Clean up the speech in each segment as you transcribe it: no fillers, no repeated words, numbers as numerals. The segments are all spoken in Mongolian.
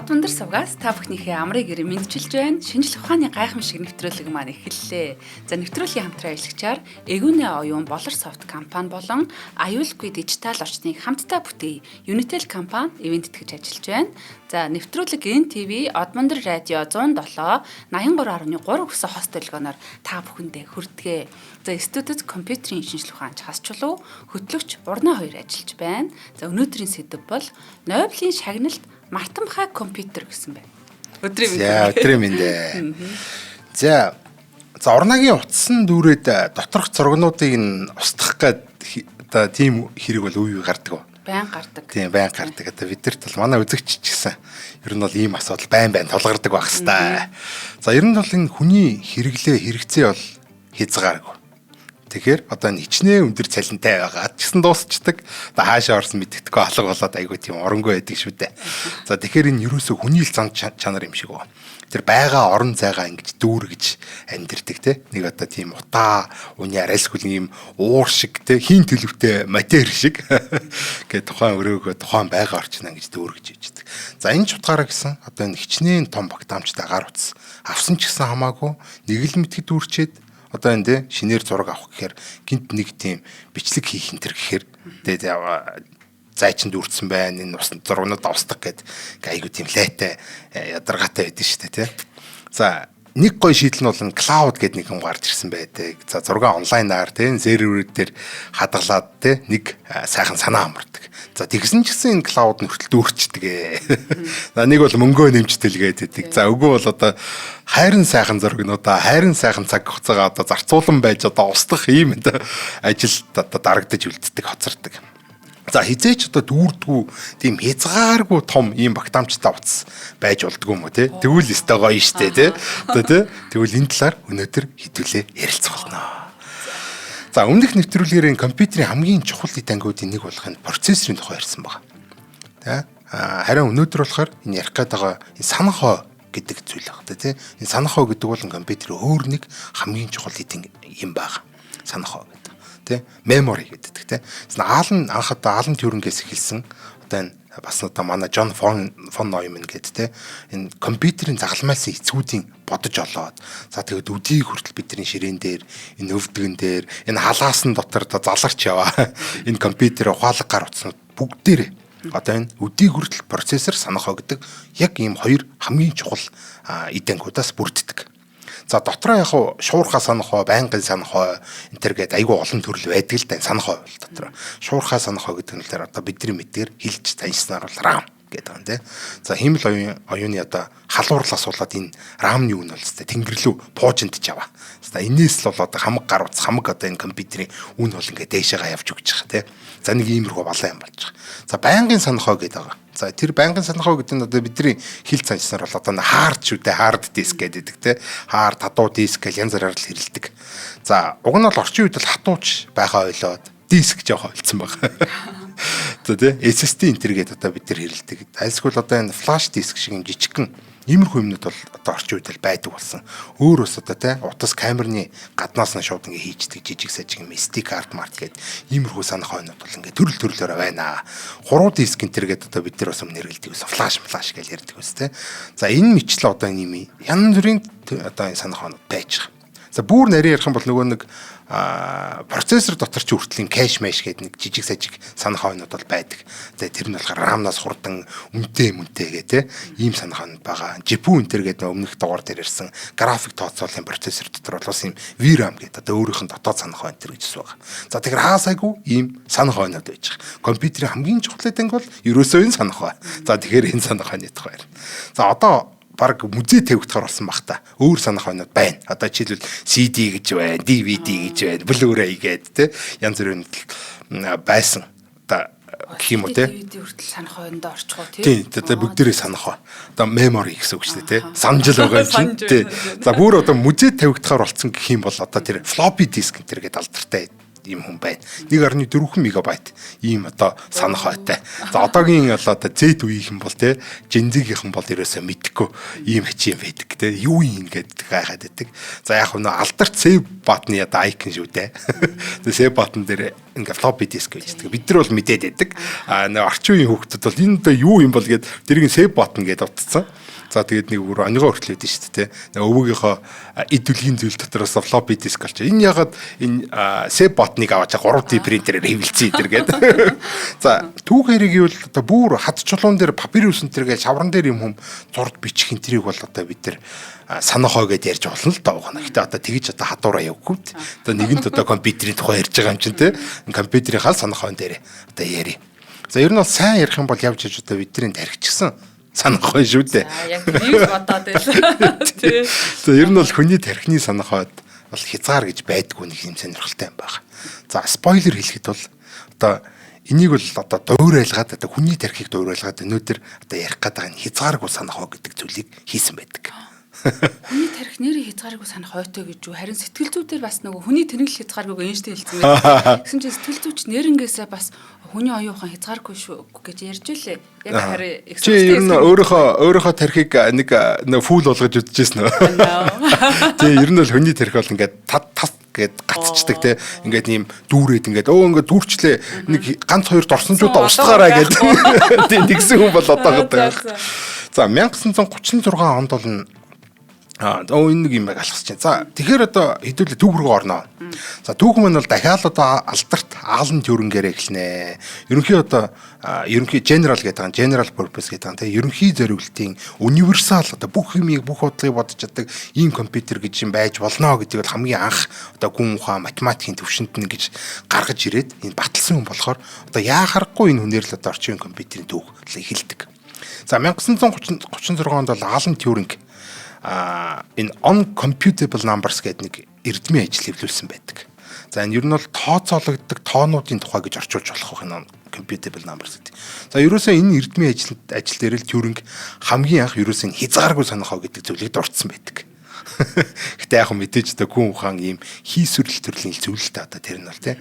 Одмондөр сувгаас та бүхнийхээ амрыг ирэн мэдчилж байна. Шинжлэх ухааны гайхамшиг нэвтрүүлэг маань эхэллээ. За нэвтрүүлгийн хамтран ажиллагчаар Эгүүнээ оюун Болор софт компани болон аюулгүй дижитал орчныг хамтдаа бүтэе Unitel компани ивент тэтгэж ажиллаж байна. За нэвтрүүлэг NTV Одмондөр радио 107 83.3 хүсэ хост төлгөөнөөр та бүхэндээ хүрдэгэ. За студид компьютерийн шинжлэх ухаанч хасчлуу хөтлөгч Урнаа хоёр ажиллаж байна. За өнөөдрийн сэдэв бол Нойблын шагналт Мартамхай компьютер гэсэн байна. Өдрийн мэндэ. За Урнагийн утсан дүүрээд доторх зургнуудыг нь устгах гээд одоо тийм хэрэг бол үе гардаг. Байн гардаг. Тийм байн гардаг. Одоо бид нарт бол манай үзэгч ч гэсэн ер нь бол ийм асуудал байн тулгардаг байх хэвээр. За ер нь бол энэ хүний хэрэгцээ бол хязгааргүй. Тэгэхээр одоо энэ хичнээн өндөр цалинтай байгаад ч гэсэн дуусчдаг. Одоо хаашаа орсон мэддэхгүй алга болоод айгүй тийм оронгүй байдаг шүү дээ. За тэгэхээр энэ юусоо хүний л зан чанар юм шиг байна. Тэр байгаа орон зайгаа ингэж дүүргэж амьдэрдэг те. Нэг одоо тийм утаа, уны арайлсгүй ийм уур шиг те, хин төлөвтэй матери шиг гэдэг тухайн өрөөгөө тухайн байгаа орчноо ингэж дүүргэж иждэг. За энэ ч утгаараа гэсэн одоо энэ хичнээн том багтаамжтай гар утас авсан ч гэсэн хамаагүй нэг л мэтгэд дүүрчээд одоо энэ шинээр зураг авах гэхээр гинт нэг тийм бичлэг хийх энэ төр гэхээр тэгээд зайчин дүүрсэн байна энэ ус зургнууд авсдаг гэд айгуу тийм лайтай ядаргаатай байдсан шүү дээ тий. За нэг гой шийдэл нь бол энэ клауд гэдэг нэг юм гарч ирсэн байдаг. За зураг онлайнаар тий серверүүд дээр хадгалаад тий нэг сайхан санаа амардаг. За тэгсэн ч гэсэн энэ клауд нь хүртэл дүүрчдэг. За нэг бол мөнгөө нэмжтэлгээд байдаг. За үгүй бол одоо хайрын сайхан зургнуудаа хайрын сайхан цаг хугацаагаа одоо зарцуулан байж одоо устгах ийм ажил одоо дарагдаж үлддэг хоцордог. За хизээч одоо дүүрдгүү тийм хязгааргүй том ийм багтаамжтай утас байж болдгоо юм уу те. Тэгвэл өстой гоё штэ те. Одоо те. Тэгвэл энэ талаар өнөөдөр хэдүүлээ ярилцах болно. За өмнөх нэвтрүүлгээр энэ компьютерийн хамгийн чухал ангиудын нэг болох энэ процессорын тухай ярьсан байна. Тэ. Харин өнөөдөр болохоор энэ ярих гээд байгаа энэ санахоо гэдэг зүйл байна те. Энэ санахоо гэдэг бол компьютерийн өөр нэг хамгийн чухал юм байна. Санахоо гэдэг. Тэ memory гэдэг тэ. Анх одоо Алан Тьюрингээс эхэлсэн одоо энэ бас одоо манай John von Neumann гэдэг тэ энэ компьютерийн загалмайлсан эцгүүдийн бодож олоод за тэгээд өдийг хүртэл бидний ширээн дээр энэ өвдгөн дээр энэ халаасан дотор одоо заларч яваа энэ компьютерийн ухаалаг гар утснууд бүгдээрээ одоо энэ өдийг хүртэл процессор санахоо гэдэг яг ийм хоёр хамгийн чухал ангиудаас бүрддэг. За дотроо яг шуурхаа санахоо, байнгын санахоо энэ төр гээд айгүй олон төрөл байдаг л да санахоо бол дотроо. Шуурхаа санахоо гэдэг нь л одоо бидний мэдээр хэлж таньснаар бол RAM гэдэг юм тий. За хиймэл оюуны одоо халуурлал асуулаад энэ RAM-ны үн бол тэнгэрлүү пуужинд чаваа. За энээс л бол одоо хамаг гар утас хамаг одоо энэ компьютерийн үн бол ингээд дээшээгээ явж өгч байгаа тий. За нэг иймэрхүү балан юм болж байгаа. За байнгын санахоо гэдэг байгаа. За тэр байнгын санахоо гэдэг нь одоо бидний хэл занчсаар бол одоо хаард шүү дээ, хаард диск гэдэг те. Хаард, хатуу диск гэж янз бүрээр л хэрэлдэг. За уг нь бол орчин үед бол хатууч байхаа ойлоод диск жоох ойлцсон байгаа. За те SSD энтер гэдэг одоо бид нар хэрэлдэг. Альсгүй л одоо энэ флаш диск шиг юм жижигхэн иймэрхүү юмнууд бол одоо орчин үед л байдаг болсон. Өөр ус одоо те утас камерны гаднаас нь шууд ингээ хийждэг жижиг сажиг юм SD card mark гэдэг иймэрхүү санах хойнууд бол ингээ төрөл байна. Хуруу диск энтер гэдэг одоо бид нар бас нэргэлдэг ус флаш гэж ярьдаг ус те. За энэ мэтлээ одоо энэ юм янз бүрийн одоо энэ санах хойнууд байж байгаа. За бүр нарийн ярих юм бол нөгөө нэг процессор дотор ч хүртэл кэш мэш гэдэг нэг жижиг сажиг санах хойнууд бол байдаг. Тэгээ тэр нь болохоор RAM-наас хурдан үнэтэй гэдэг ийм санах хойнууд байгаа. GPU энтер гэдэг өмнөх дугаар дээр ирсэн график тооцооллын процессор дотор бол бас ийм VRAM гэдэг одоо өөрийнх нь дотоод санах хойно энтер гэж байгаа. За тэгэхээр хаасайгүй ийм санах хойнууд байж байгаа. Компьютерийн хамгийн чухал анги бол ерөөсөө энэ санах хой. За тэгэхээр энэ санах хойны тухай. За одоо баг музей тавигдахаар болсон баг та. Өөр санах хойнууд байна. Одоо жишээлбэл CD гэж байна, DVD гэж байна, Blu-ray гэдэг те янз бүрийн байсан. Одоо гэх юм уу те. DVD хүртэл санах хойнд орчихоо те. Тийм, одоо бүгдээрээ санах хой. Одоо memory гэсэн үг шүү дээ те. Санжил байгаа юм чинь те. За бүр одоо музей тавигдахаар болсон гэх юм бол одоо тэр floppy disk энэ гэдэг алдартай ийм хүн байна. 1.4 мегабайт ийм одоо санах хойтой. За одоогийн одоо Z үеийнхэн бол те Gen-Z-ийнхэн бол ерөөсөө мэдэхгүй ийм хичээн байдаг те. Юу юм ингээд гайхаад байдаг. За яг нөө алдарт save button одоо icon шүү дээ. Тэгээ save button дээр ингээд floppy disk гэж байдаг. Бид нар бол мэдээд байдаг. Нөө орчин үеийн хүүхдүүд бол энэ дэ юу юм бол гээд тэрийг save button гэдээ утцсан. За тэгээд нэг бүр онигоо хүртэл байдсан шүү дээ. Нэг өвгийнхөө идүлгийн зүйл дотроос floppy disk олж. Энэ ягаад энэ save button-ыг аваад 3D принтерээр хэвлэлцэн идэр гээд. За түүхээрийг бол одоо бүр хад чулуун дээр папирус энтергээ шавран дээр юм хүм зурд бичих энтрийг бол одоо бид нар санахоо гэдээ ярьж болно л даа угаана. Гэтэ одоо тэгж одоо хадуураа явгүй. Одоо нэгэнт одоо компьютерийн тухай ярьж байгаа юм чинь те. Компьютерийн хал санахоо дээр одоо яри. За ер нь бол сайн ярих юм бол явж иж одоо бидний тархичсан санах хой шүү дээ. Яг юу бодоод байлаа. Тий. За ер нь бол хүний тархины санах хойд бол хязгаар гэж байдгүй нэг юм сонирхолтой юм байна. За спойлер хэлэхэд бол одоо энийг бол одоо дуурайлгаад одоо хүний тархийг дуурайлгаад өнөөдөр одоо ярих гэдэг энэ хязгааргүй санах хой гэдэг зүйлийг хийсэн байдаг. Хүний тарих нэрийн хязгааргүй санах хойтой гэж юу? Харин сэтгэл зүйдээр бас нөгөө хүний тэрнэл хязгааргүй Эйнштейн хэлсэн байх. Гэсэн чинь сэтгэл зүйч нэрнгээсээ бас хүний оюухан хязгааргүй шүү гэж ярьж илээ. Яг харин чи ер нь өөрийнхөө тархийг нэг фул болгож үдчихсэн нөө. Тий ер нь бол хүний тарих бол ингээд тас гэд гацчдаг те ингээд ийм дүүрээд ингээд ингээд дүүрчлээ нэг ганц хоёр дорсончуудаа устгаараа гэдэг. Тий тэгсэн хүн бол одоо гэдэг. За 1936 онд бол энэ нэг юм алхасч байна. За тэгэхээр одоо хэдүүлээ түүх рүү орноо. За түүх маань бол дахиад одоо алдарт Alan Turing-ээр эхэлнэ. Ерөнхий general гэдэг нь general purpose гэдэг нь тийм ерөнхий зориултын универсал одоо бүх юмыг бүх бодлогыг бодож чаддаг ийм компьютер гэж юм байж болно гэдэг бол хамгийн анх одоо гүн ухаан математикийн төвшөнд нь гэж гаргаж ирээд энэ баталсан хүн болохоор одоо яахарахгүй энэ хүнээр л одоо орчин компьютерийн түүх эхэлдэг. За 1936 онд бол Alan Turing энэ uncomputable numbers гэдэг нэг эрдмийн ажил хэвлүүлсэн байдаг. За энэ ер нь бол тооцоологддог тоонуудын тухай гэж орчуулж болох энэ computable numbers гэдэг. За ерөөсөө энэ эрдмийн ажил дээр л Turing хамгийн анх ерөөсөө хязгааргүй санахаа гэдэг зүйлийг дурдсан байдаг. Гэтэ яг мэдээж одоо гүн ухаан ийм хийсвэрлэл төрлийн зүйлтэй одоо тэр нь бол тий.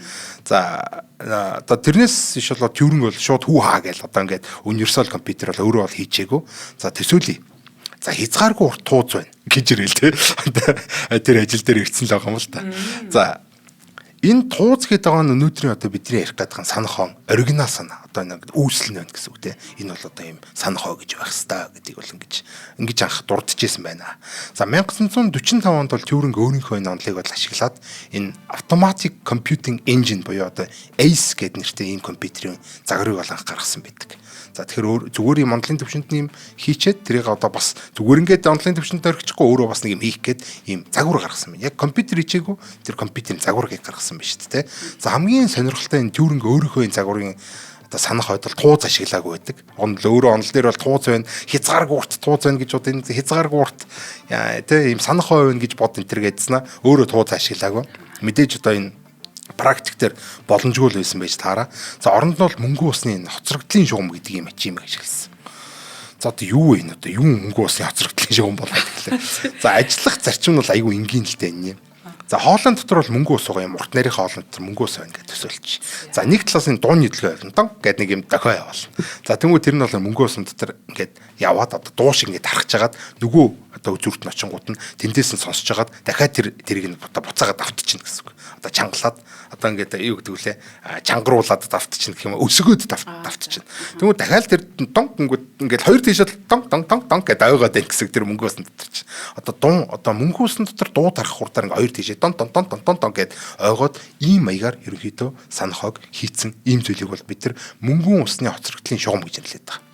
За одоо тэрнээс иш болоо Turing бол шууд хүү хаа гээл одоо ингээд универсал компьютер бол өөрөө бол хийжээгүй. За төсөөлье. За хязгааргүй урт тууз байна гэж ирээл те. Тэр ажил дээр ирсэн л байгаа юм л та. За энэ тууз гэдэг байгаа нь өнөөдрийн одоо бидний ярих гэдэг санах хон оригинал санаа. Одоо нэг үүсэл нэ гэсэн үг те. Энэ бол одоо ийм санах хоо гэж байх хэвээр гэдгийг бол ингэж анх дурдчихсэн байна. За 1945 онд бол Turing өөрийнхөө энэ онолыг бол ашиглаад энэ automatic computing engine буюу одоо ACE гэдэг нэртэй ийм компьютерийн загварыг бол анх гаргасан байдаг. За тэгэхээр зүгээр юм онлын төвшөнд нэм хийчээд тэрийг одоо бас зүгээр ингээд онлын төвшөнд орчихгүй өөрөө бас нэг юм хийх гээд ийм загвар гаргасан байна. Яг компьютер хичээгүй тэр компьютерийн загварыг гаргасан байна шүү дээ. За хамгийн сонирхолтой энэ Turing өөрийнхөө энэ загварын одоо санах хойд бол тууз ашиглаагүй байдаг. Өөрөө онол дээр бол тууз байна, хязгааргүй урт тууз байна гэж одоо энэ хязгааргүй урт тийм ийм санах хой байна гэж бод энэ төр гэдсэн аа. Өөрөө тууз ашиглаагүй. Мэдээж одоо энэ практик дээр боломжгүй л байсан байж таараа. За оронд нь бол мөнгө усны хоцрогдлын шугам гэдэг юм ачим ашигласан. За одоо юу вэ? Одоо юу мөнгө усны хоцрогдлын шугам болоод ирлээ. За ажиллах зарчим нь бол айгүй энгийн л дээ энэ юм. За хоолойн дотор бол мөнгө ус байгаа юм. Урт нарийн хоолойн дотор мөнгө ус байна гэж төсөөлч. За нэг талаас нь дуун нийтлэг байна гэдэг нэг юм дохио явал. За тэнгуү тэр нь бол мөнгө усын дотор ингээд яваад одоо дуу шиг ингээд харахж хагаад нөгөө одоо зүрт нь очингууд нь тэндээс нь сонсож хагаад дахиад тэрийг нь буцаагаад автчихна гэсэн үг. Одоо чангалаад одоо ингээд юу гэдэг вүлээ чангаруулаад давтчихна гэх юм өсгөөд давтчихна. Тэнгуү дахиад тэр донг ингээд хоёр тийшээ донг гэдэг ойгоод байх гэсэн тэр мөнгө усын дотор чи. Одоо дуун одоо мөнгө усын дотор дуу тарах хурдаар ингээд хоёр тийшээ дон гэд ойгоод ийм маягаар ерөнхийдөө санахог хийцэн ийм зүйлийг бол бид нар мөнгөн усны хоцрогдлын шугам гэж нэрлэдэг байгаа.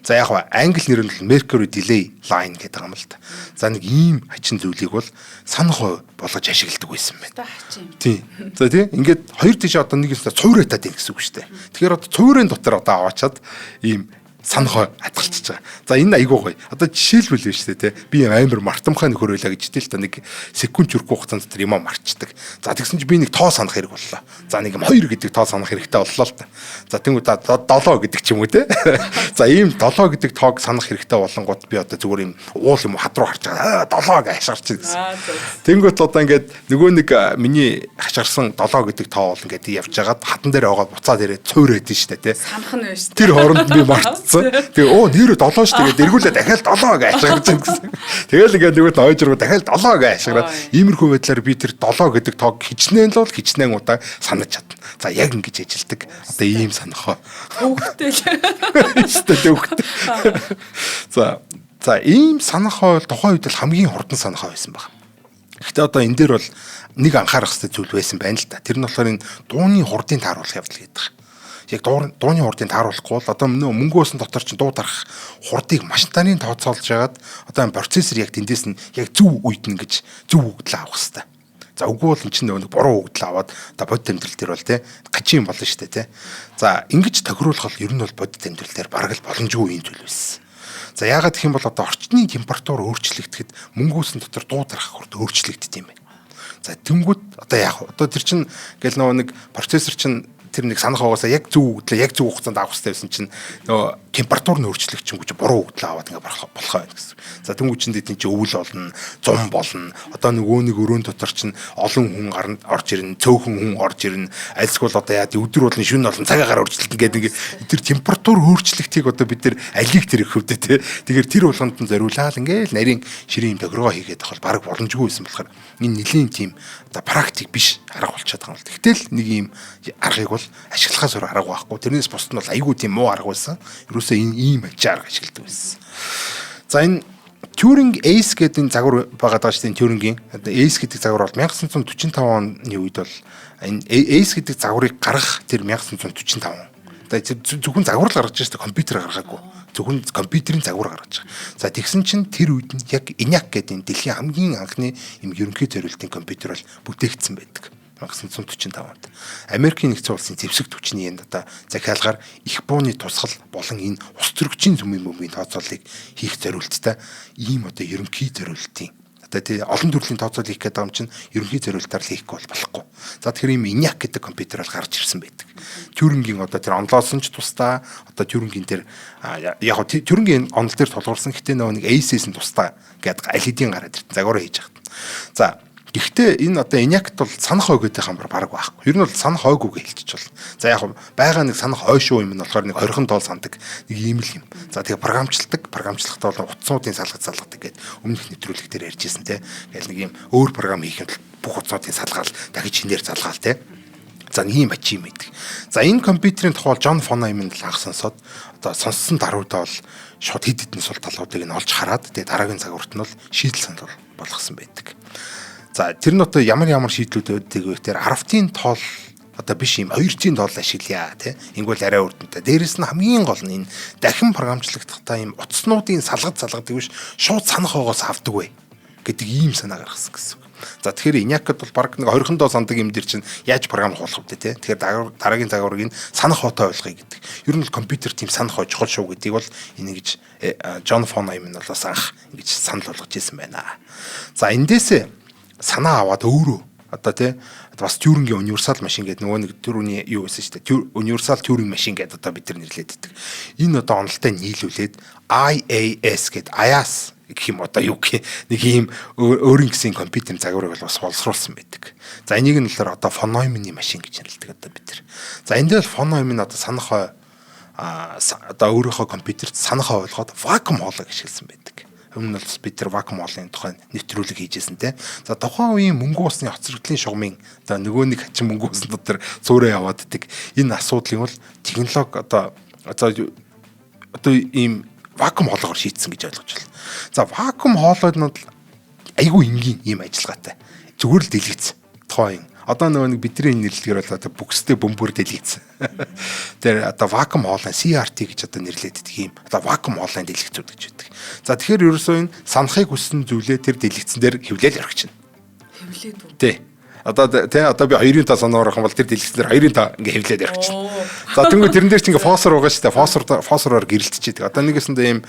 За яг ба англи нэр нь Mercury Delay Line гэдэг юм л да. За нэг ийм хачин зүйлийг бол санах болгож ашигладаг байсан байна. Тийм. За тийм ингээд хоёр тийш одоо нэг юм цуврайтаад байна гэсэн үг шүү дээ. Тэгэхээр одоо цуврын дотор одоо аваачаад ийм санахоо хадгалчихж байгаа. За энэ айгуу гоё. Одоо жишээлбэл биш үү те. Би амар мартамхай нөхөр байлаа гэж хэлдэг л та нэг секунд хүрэх хугацаанд дотор юм марчдаг. За тэгсэн чинь би нэг тоо санах хэрэг боллоо. За нэг юм 2 гэдэг тоо санах хэрэгтэй боллоо л та. За тэнгуү 7 гэдэг ч юм уу те. За ийм 7 гэдэг тоог санах хэрэгтэй болонгууд би одоо зүгээр юм уул юм хад руу харж байгаа. 7 гэж хашгирч гэсэн. Тэнгуүт одоо ингээд нөгөө нэг миний хашгирсан 7 гэдэг тоо бол ингээд явж байгаад хатан дээр байгаа буцаад ирээд цуурээд нь штэ те. Санах нь биш. Тэр хооронд би мартсан. Тэгээ нэр 7 шүү тэгээд эргүүлээ дахиад 7 гэж ашиглаж гэсэн. Тэгэл ингээд нөгөө ойжруу дахиад 7 гэж ашиглаад иймэрхүү байдлаар би тэр 7 гэдэг тоог хичнээн л бол хичнээн удаа санаж чадна. За яг ингэж ажилдаг. Одоо ийм санахаа. Хөвгтэй л. Эсвэл хөвгтэй. За ийм санахаа бол тухайн үед л хамгийн хурдан санахаа байсан баг. Гэхдээ одоо энэ дээр бол нэг анхаарах хэрэгтэй зүйл байсан байна л да. Тэр нь болохоор энэ дууны хурдын тааруулах явдал гэдэг байна. Яг дууны хурдыг тааруулахгүй бол одоо мөнгө уусан дотор чинь дуу дарах хурдыг машинтааны тооцоолж ягаад одоо процессор яг тэндээс нь яг зөв үед нь гэж зөв өгдөл авах хэрэгтэй. За үгүй бол энэ чинь нэг буруу өгдөл аваад одоо бодит амьдрал дээр бол те гажийн болно шүү дээ те. За ингэж тохируулах бол ер нь бол бодит амьдрал дээр бараг л боломжгүй юм зүйл байсан. За яагаад гэх юм бол одоо орчны температур өөрчлөгдөхэд мөнгө уусан дотор дуу дарах хурд өөрчлөгддөг юм байна. За тэнгууд одоо яг одоо тэр чинь гэл нэг процессор чинь тэр нэг санах угаасаа яг зөв өгдлээ яг зөв хугацаанд авах хэрэгтэй байсан чинь нөгөө температур нь өөрчлөгдөж чинь буруу өгдлээ аваад ингээ болох байх гэсэн. За тэнгуү чинь дэдний чи өвөл болно, зум болно. Одоо нөгөө нэг өрөөнд дотор чинь олон хүн гарна орж ирнэ, цөөхөн хүн орж ирнэ. Альсгүй одоо яа өдөр болон шөнө болон цагаагаар өөрчлөлт гэдэг ингээ тэр температур өөрчлөлтийг одоо бид нар алийг тэр их хөвдөө те. Тэгэхээр тэр болгонд нь зориулаад ингээл нарийн ширийн төгрөгөө хийгээд авах бол бараг боломжгүй байсан болохоор энэ нэлийн тийм одоо практик биш арга болчиход байгаа юм л. Гэтэл нэг юм аргыг бол ашиглахаас өөр арга байхгүй. Тэрнээс бусд нь бол айгүй тийм муу арга байсан. Ерөөсөө энэ ийм арга ашигладаг байсан. За энэ Turing Ace гэдэг энэ загвар байгаа даа шүү дээ. Turing-ийн Ace гэдэг загвар бол 1945 оны үед бол энэ Ace гэдэг загварыг гаргах тэр 1945 он. Зөвхөн загвар л гаргаж байгаа шүү дээ. Компьютер гаргаагүй. Зөвхөн компьютерийн загвар гаргаж байгаа. За тэгсэн чинь тэр үед нь яг ENIAC гэдэг энэ дэлхийн хамгийн анхны юм ерөнхий зориултын компьютер бол бүтээгдсэн байдаг. 1945 онд Америкийн нэгдсэн улсын зэвсэг түвшний энэ одоо захиалгаар их бууны тусгал болон энэ ус төрөгчийн зүмийн бөмбөгийн тооцооллыг хийх зориулттай ийм одоо ерөнхий зориултын одоо тий олон төрлийн тооцоол хийх гэдэг юм чинь ерөнхий зориултаар л хийхгүй болохгүй. За тэгэхээр ийм ENIAC гэдэг компьютер бол гарч ирсэн байдаг. Turing-ийн одоо тэр онлоосон ч тусдаа одоо Turing-ийн тэр яг Turing-ийн онол дээр тулгуурсан гэхдээ нөгөө нэг Ace-с нь тусдаа гэдэг аль хэдийн гараад ирсэн загвараа хийж байгаа. За гэхдээ энэ одоо ENIAC-т бол санах ойгтой хамбар бараг байхгүй. Ер нь бол санах ойгүйг хэлчих бол. За яг байгаа нэг санах ой шүү юм нь болохоор нэг 20хан тоол сандаг нэг ийм л юм. За тэгээ програмчлахтаа бол утаснуудын салгадаг гэдэг өмнөх нэвтрүүлэг дээр ярьжсэн те. Тэгэл нэг ийм өөр програм хийх юм бүх утаснуудын салгаал дахиж шинээр залгаал те. За нэг ийм ачи юм байдаг. За энэ компьютерийн тухай John von Neumann л анх сонсоод одоо сонссон даруйдаа бол шууд хэд хэдэн сул талуудыг нь олж хараад тэгээ дараагийн загварт нь бол шийдэл санал болгосон байдаг. За тэр нь одоо ямар шийдлүүдтэй вэ гэхээр 10-ийн тоол одоо биш юм 200-ийн тоол ашиглая тий. Ингүүл арай үрдэнтэй. Дээрэс нь хамгийн гол нь энэ дахин програмчлагдахтаа юм утаснуудын салгадаг биш шууд санах хоогоос авдаг вэ гэдэг ийм санаа гаргасан гэсэн. За тэгэхээр ENIAC-д бол баг нэг 20хан тоол сандаг юм дэр чинь яаж програм хуулах вэ тий. Тэгэхээр дараагийн загварыг нь санах хоотой ойлгоё гэдэг. Ер нь бол компьютер тийм санах хоо чухал шүү гэдгийг бол энэ гэж John von Neumann бол бас анх ингэж санал болгож ирсэн байна. За эндээсээ санаа аваад өөрөө одоо тий бас Turing-ийн универсал машин гэдэг нөгөө нэг түрүүний юу байсан шүү дээ. Универсал Turing машин гэдэг одоо бид нар нэрлэдэг. Энэ одоо онолтой нийлүүлээд IAS гэдэг IaaS гэх юм одоо юу гэх нэг ийм өөрийн гэсэн компьютерийн загварыг бол бас боловсруулсан байдаг. За энийг нь болохоор одоо von Neumann-ийн машин гэж нэрлэдэг одоо бид нар. За энд дээр von Neumann одоо санах одоо өөрийнхөө компьютерт санах ойлгоод вакуум хоолой гэж хэлсэн байдаг. Өмнө нь бид тэр вакуум хоолойн тухайн нэвтрүүлэг хийжсэн те. За тухайн үеийн мөнгө усны хоцрогдлын шугамын за нөгөө нэг хачин мөнгө усны дотор цөөрөө яваад идэг. Энэ асуудлыг бол технологи одоо ийм вакуум хоолойгоор шийдсэн гэж ойлгож байна. За вакуум хоолойд нь айгүй энгийн ийм ажиллагаатай. Зүгээр л дэлгэцсэн. Тухайн одоо нөгөө нэг бидний нэрлэлгээр бол одоо бүкстэй бөмбөр дэлгэцсэн. Тэр одоо вакуум хоолой CRT гэж одоо нэрлэдэг юм. Одоо вакуум хоолойн дэлгэцүүд гэж байдаг. За тэгэхээр ерөөсөө энэ санахыг хүссэн зүйлээ тэр дэлгэцэн дээр хэвлээл орхичихна. Хэвлээд үү? Тий. Одоо би 2-5 санаагаар ахын бол тэр дэлгэцээр 2-5 ингээ хэвлээд явчихна. За тэгвэл тэрэн дээр чинь ингээ фосфор байгаа шүү дээ. Фосфороор гэрэлтчихэд. Одоо нэгэсэндээ ийм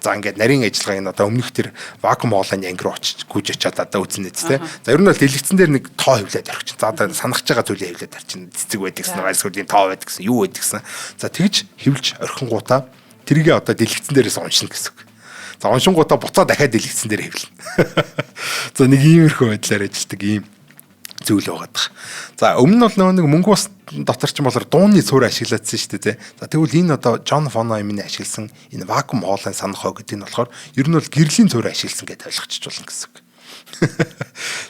за ингээд нарийн ажиллагааг нь одоо өмнөх тэр вакуум хоолойны анги руу очиж гүйж очиад одоо үзнэ тэ. За ер нь бол дэлгэцэн дээр нэг тоо хэвлээд явчихна. За одоо санахж байгаа зүйлээ хэвлээд авчихна. Цэцэг байдаг гэсэн, эсвэл ийм тоо байдаг гэсэн, юу байдаг гэсэн. За тэгж хэвлж орхингуудаа тэргээ одоо дэлгэцэн дээрээс уншина гэсэн үг. За уншингуудаа буцаа дахиад дэлгэцэн дээр хэвлэнэ. За нэг иймэрхүү байдлаар ажилладаг ийм зүйл байгаад байгаа. За өмнө нь бол нэг мөнгө ус дотор ч юм болоор дууны цуур ашиглаадсэн шүү дээ. За тэгвэл энэ одоо Джон Фоноимны ашигласан энэ вакуум хоолойн санах хоо гэдэг нь болохоор ер нь бол гэрлийн цуур ашигласан гэдээ ойлгочих болно гэсэн үг.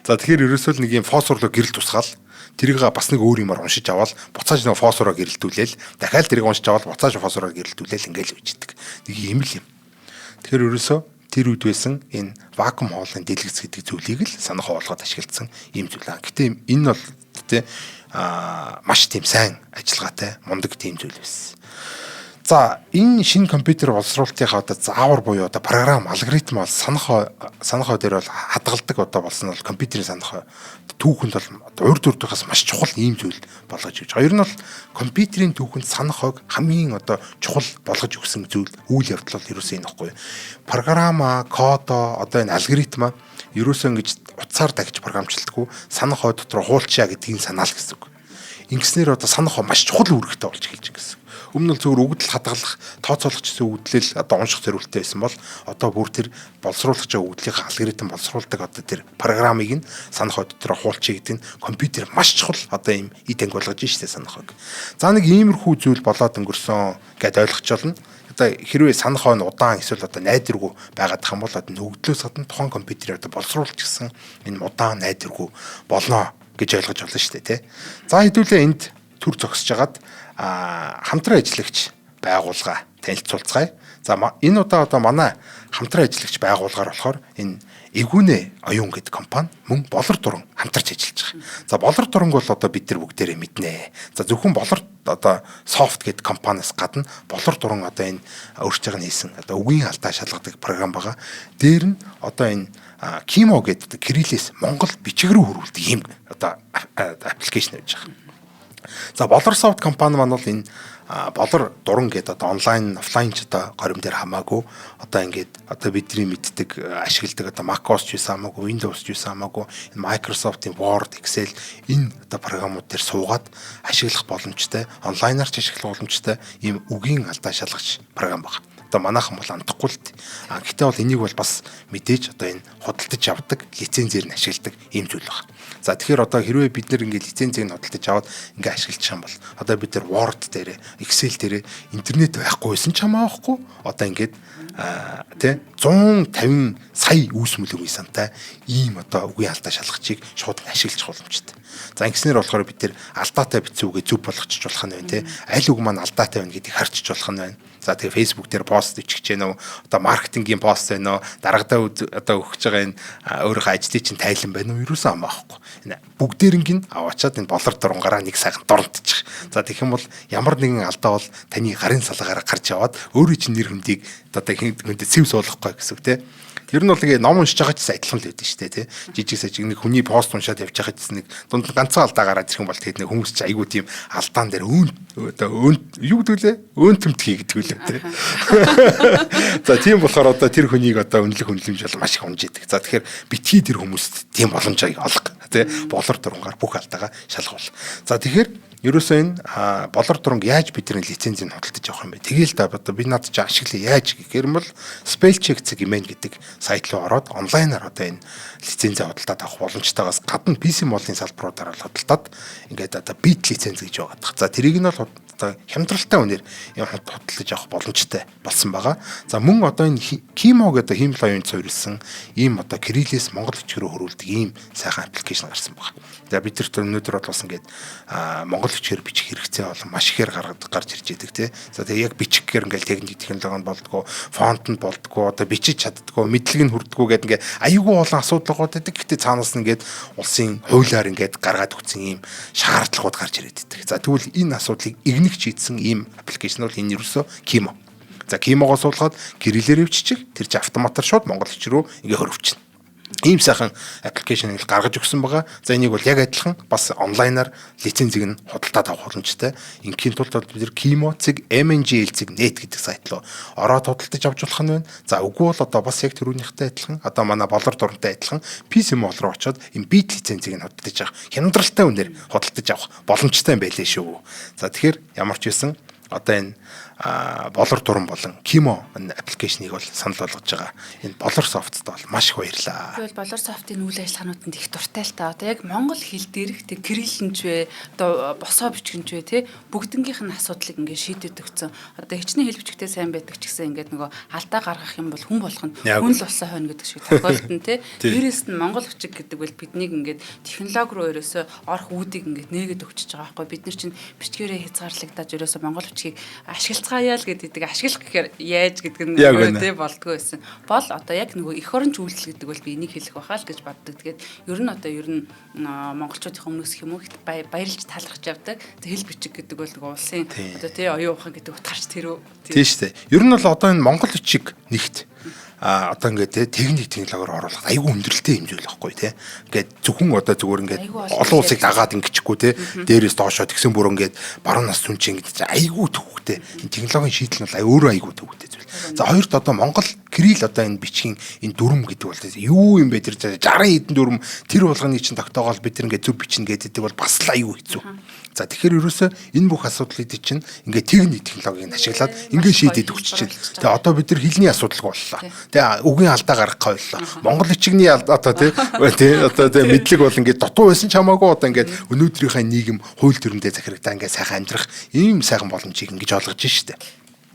За тэгэхээр ерөөсөө нэг юм фосфорлоо гэрэл тусгаал тэрийг бас нэг өөр юмар уншиж аваад буцааж нэг фосфороо гэрэлтүүлээл дахиад тэрийг уншиж аваад буцааж фосфороо гэрэлтүүлээл ингээл үжидэг. Нэг юм л юм. Тэгэхээр ерөөсөө тэр үед байсан энэ вакуум хоолойн дэлгэц гэдэг зүйлийг л санах болгоод ашигласан юм зүйл аа. Гэтэ энэ бол тэ маш тийм сайн ажиллагаатай мундаг тийм зүйл байсан. За энэ шинэ компьютер боловсруулалтынхаа одоо заавар буюу одоо програм алгоритм бол санахоо дээр бол хадгалдаг одоо болсон бол компьютерийн санахоо түүхэнд бол урд урдаас маш чухал ийм зүйл болгож өгч. Хоёр нь бол компьютерийн түүхэнд санахыг хамгийн одоо чухал болгож өгсөн зүйл үйл явдал бол ерөөсөө энэ ихгүй. Програма, кодо одоо энэ алгоритм ерөөсөө ингэж утсаар дахиж програмчилдаггүй санах хой дотор хуулчаа гэдгийг санаал гэсэн үг. Ингэснээр одоо санах хой маш чухал үүрэгтэй болж эхэлж байгаа гэсэн. Өмнө нь зөвхөн үгдэл хадгалах, тооцоолох гэсэн үгдлэл одоо унших зорилттой байсан бол одоо бүр тэр боловсруулах байгаа үгдлийнхаа алгоритм боловсруулдаг одоо тэр програмыг нь санах хой дотор хуулчаа гэдэг нь компьютер маш чухал одоо ийм эд анги болгож штэ санах хойг. За нэг иймэрхүү зүйл болоод өнгөрсөн гэд ойлгочихвол одоо хэрвээ санах хойн удаан эсвэл одоо найдваргүй байгаад хам бол одоо нөгдлөөс гадна тухайн компьютерийг одоо боловсруулж гисэн энэ удаан найдваргүй болно гэж ойлгож болно шүү дээ тий. За хэдүүлээ энд төр зогсож хагаад хамтран ажиллагч байгууллага танилцуулцгаая. За энэ удаа одоо манай хамтран ажиллагч байгууллагаар болохоор энэ Эгүнэ оюун гэдэг компани мөн болор дуран хамтарч ажиллаж байгаа. За болор дуранг бол одоо бид нар бүгдээрээ мэднэ. За зөвхөн болор одоо софт гэдэг компаниас гадна болор дуран одоо энэ өөрсдийнх нь хийсэн одоо үгийн алдаа шалгадаг програм байгаа. Дээр нь одоо энэ Kimo гэдэг кириллээс монгол бичиг рүү хөрвүүлдэг юм одоо аппликейшн байж байгаа. За болор софт компани маань бол энэ болор дуран гэдэг одоо онлайн, офлайн ч одоо горим дээр хамаагүй одоо ингээд одоо бидний мэддэг ашигладаг одоо macOS ч байсан хамаагүй, Windows ч байсан хамаагүй энэ Microsoft-ийн Word, Excel энэ одоо програмууд дээр суугаад ашиглах боломжтой, онлайнаар ч ашиглах боломжтой ийм үгийн алдаа шалгач програм байна. Одоо манайхан бол амтахгүй л дээ. Гэхдээ бол энийг бол бас мэдээж одоо энэ худалдаж авдаг, лицензээр нь ашигладаг ийм зүйл байна. За тэгэхээр одоо хэрвээ бид нэр ингээд лицензийг нь худалдаж аваад ингээд ашиглах юм бол одоо бид нар Word дээр, Excel дээр интернет байхгүйсэн ч хамаахгүй одоо ингээд тий 150 сая үүс мөлөгийн сантай ийм одоо үгийн алдаа шалгачийг шууд ашиглах боломжтой. За ингэснээр болохоор бид тэр алдаатай бичсэн үгээ зөв болгочих болох нь байна тий. Аль үг маань алдаатай байна гэдгийг харчиж болох нь байна. За тэгээ Facebook дээр пост ичих гэж байна уу? Одоо маркетингийн пост байна уу? Дарагдаа одоо өгч байгаа энэ өөрийнхөө ажлыг чинь тайлан байна уу? Юусэн амаахгүй. Энэ бүгдээринг нь аваачаад энэ болор дурангаараа нэг сайхан дурандчих. За тэгэх юм бол ямар нэгэн алдаа бол таны гарын салгаараа гарч яваад өөрийн чинь нэр хүндийг одоо хүндээ цэв суулгахгүй гэсэн үг тий. Ер нь бол ингээ ном уншиж байгаа ч адилхан л байдаг шүү дээ тий. Жижиг сажиг нэг хүний пост уншаад явж байгаа ч нэг дунд ганцхан алдаа гараад ирэх юм бол тэгэд нэг хүмүүс ч айгүй тийм алдаан дээр юу гэдүүлээ өөнтөмтгий гэдэг үлээ тий. За тийм болохоор одоо тэр хүнийг одоо үнэлэх үнэлэмж бол маш их унжидаг. За тэгэхээр битгий тэр хүмүүст тийм боломжийг олго тий. Болор дурангаар бүх алдаагаа шалгуул. За тэгэхээр ерөөсөө энэ болор дуранг яаж бидний лицензийг худалдаж авах юм бэ? Тэгээл да одоо би над чи ашиглая яаж гэхээр юм бол spellcheck гэмэн гэдэг сайт руу ороод онлайнаар одоо энэ лицензийг худалдаад авах боломжтойгоос гадна PC молын салбаруудаар худалдаад ингээд одоо бит лиценз гэж байгаа. За тэрийг нь бол одоо хямдралтай үнээр юм худалдаж авах боломжтой болсон байгаа. За мөн одоо энэ Kimo гэдэг хиймэл оюун суурилсан ийм одоо кириллээс монгол бичгээр хөрвүүлдэг ийм сайхан аппликейшн гарсан байгаа. За бид нар өнөөдөр бол бас ингээд монгол бичгээр бичих хэрэгцээ бол маш ихээр гарч ирж байдаг тий. За тэгээ яг бичих гэхээр ингээд техник технологи нь болдгоо, фонт нь болдгоо, одоо бичиж чаддгоо, мэдлэг нь хүрдгүү гэдэг ингээд аюулгүй олон асуудал гоод байдаг. Гэхдээ цаанаас нь ингээд улсын хуулиар ингээд гаргаад өгсөн ийм шаардлагууд гарч ирээд байдаг. За тэгвэл энэ асуудлыг игнэх шийдсэн ийм аппликейшн бол энэ ерөөсөө Kimo. За Kimo-гоо суулгаад кириллээр өвччих тэр чинь автоматар шууд монгол хэл рүү ингээд хөрвчихнэ. ийм сайхан аппликейшнийг гаргаж өгсөн байгаа. За энийг бол яг адилхан бас онлайнаар лицензийг нь худалдаад авах боломжтой. Ингийн тулд бид нэр Kimo.mngl.net гэдэг сайт руу ороод худалдаж авч болох нь байна. За үгүй бол одоо бас яг түрүүнийхтэй адилхан одоо манай болор дурантай адилхан PC Mall руу очоод энэ бит лицензийг нь худалдаж авах хямдралтай үнээр худалдаж авах боломжтой юм байлээ шүү. За тэгэхээр ямар ч байсан одоо энэ болор дуран болон Kimo аппликейшнийг бол санал болгож байгаа. Энэ болор софтд бол маш их баярлаа. Тэгвэл болор софтын үйл ажиллагаануудад их дуртай л та. Одоо яг монгол хэл дээрх тэг кириллэн ч вэ, одоо босоо бичгэн ч вэ те бүгднгийнх нь асуудлыг ингээд шийдэд өгсөн. Одоо хичнээн хэл бичгтээ сайн байдаг ч гэсэн ингээд нөгөө алдаа гаргах юм бол хүн болгоно хүн л болсон хойно гэдэг шиг тохиолдсон те. Дээрээс нь монгол бичиг гэдэг бол биднийг ингээд технологи руу ерөөсө орох үүдийг ингээд нээгээд өгчөж байгаа байхгүй. Бид нар чинь бичгээрээ хязгаарлагдаж ерөөсө монгол бичгийг ашиглацгаая л гэдэг ашиглах гэхээр яаж гэдэг нь тий болдгоо байсан. Бол одоо яг нөгөө эх оронч үйлдэл гэдэг бол би энийг хэлэх байхаа л гэж боддог. Тэгээд ер нь монголчуудын өмнөөс юм уу баярлж талархаж явдаг. Хэл бичиг гэдэг бол нөгөө улсын одоо тий оюун ухаан гэдэг утгаарч тэр үү. Тий шүү дээ. Ер нь бол одоо энэ монгол бичиг нэгт одоо ингээд техник технологиор оруулах айгүй өндөрлөлтэй хэмжээл байхгүй тий. Ингээд зөвхөн одоо зүгээр ингээд олон улсыг дагаад ингэчихгүй тий. Дээрээс доошоо тэгсэн бүр ингээд баруун нас түн чинь ингээд айгүй төвхтэй. Энэ технологийн шийдэл нь бол өөрөө айгүй төвхтэй зүйл. За хоёрт одоо монгол кирилл одоо энэ бичгийн энэ дүрм гэдэг бол юу юм бэ тэр 60 хэдэн дүрм тэр болгоны чинь тогтоогоол бид тэр ингээд зөв бичнэ гэдэг бол бас л айгүй хэцүү. За тэгэхээр ерөөсөө энэ бүх асуудлыг чинь ингээд техник технологиг ашиглаад ингээд шийдэд өгч чинь. Тэгээ одоо бид нар хэлний асуудалгүй боллоо. Тэгээ үгийн алдаа гаргахаа боллоо. Монгол бичгийн одоо тий одоо мэдлэг бол ингээд дутуу байсан ч хамаагүй одоо ингээд өнөөдрийнхээ нийгэм хууль төрөндөө захирагдаа ингээд сайхан амьдрах ийм сайхан боломжийг ингэж олгож штэ.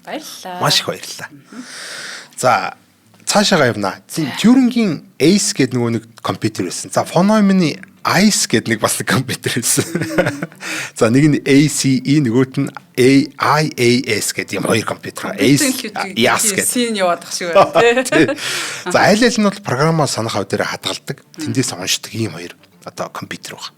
Баярлалаа. Маш их баярлалаа. За цаашаа явна. Turing-ийн Ace гэдэг нөгөө нэг компьютер байсан. За Phonom-ийн ICE гэдэг нэг бас нэг компьютер байсан. За нэг нь ACE нөгөөт нь AIAS гэдэг юм хоёр компьютер. Ace Yas гэдэг. Син яваадах шиг байна тий. За аль аль нь бол програмаа санах хав дээр хадгалдаг. Тэндээс уншдаг ийм хоёр одоо компьютер байна.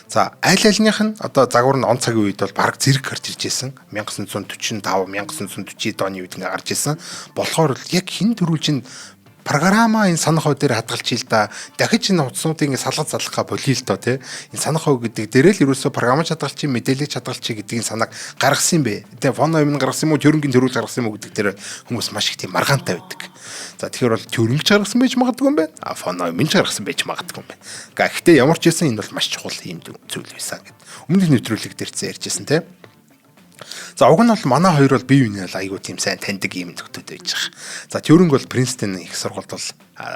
За аль альных нь одоо загвар нь он цагийн үед бол баг зэрэг гарч ирж байсан. 1945, 1940 оны үед ингээ гарч ирсэн. Болохоор яг хин төрүүлж програмаа энэ санах хав дээр хадгалж ил да. Дахиж энэ утаснуудыг ингээ салгаж залгахаа болиё л доо тий. Энэ санах хав гэдэг дээрээ л ерөөсө програмаа хадгалж мэдээлэл хадгалж гэдгийг санааг гаргасан юм бэ. Тэгээ фоно юм гаргасан юм уу, Turing-ийн төрүүлж гаргасан юм уу гэдэг дээр хүмүүс маш их тийм маргаантай байдаг. За тэгэхээр бол Turing гаргасан байж магадгүй юм байна. Фоно юм гаргасан байж магадгүй юм байна. Гэхдээ ямар ч байсан энэ бол маш чухал юм зүйл байсан гэд. Өмнөх нэвтрүүлэг дээр ч ярьжсэн тий. За уг нь бол манай хоёр бол бие биенээ айгуу тийм сайн таньдаг юм нөхдөд байж байгаа. За Turing бол Princeton их сургуульд бол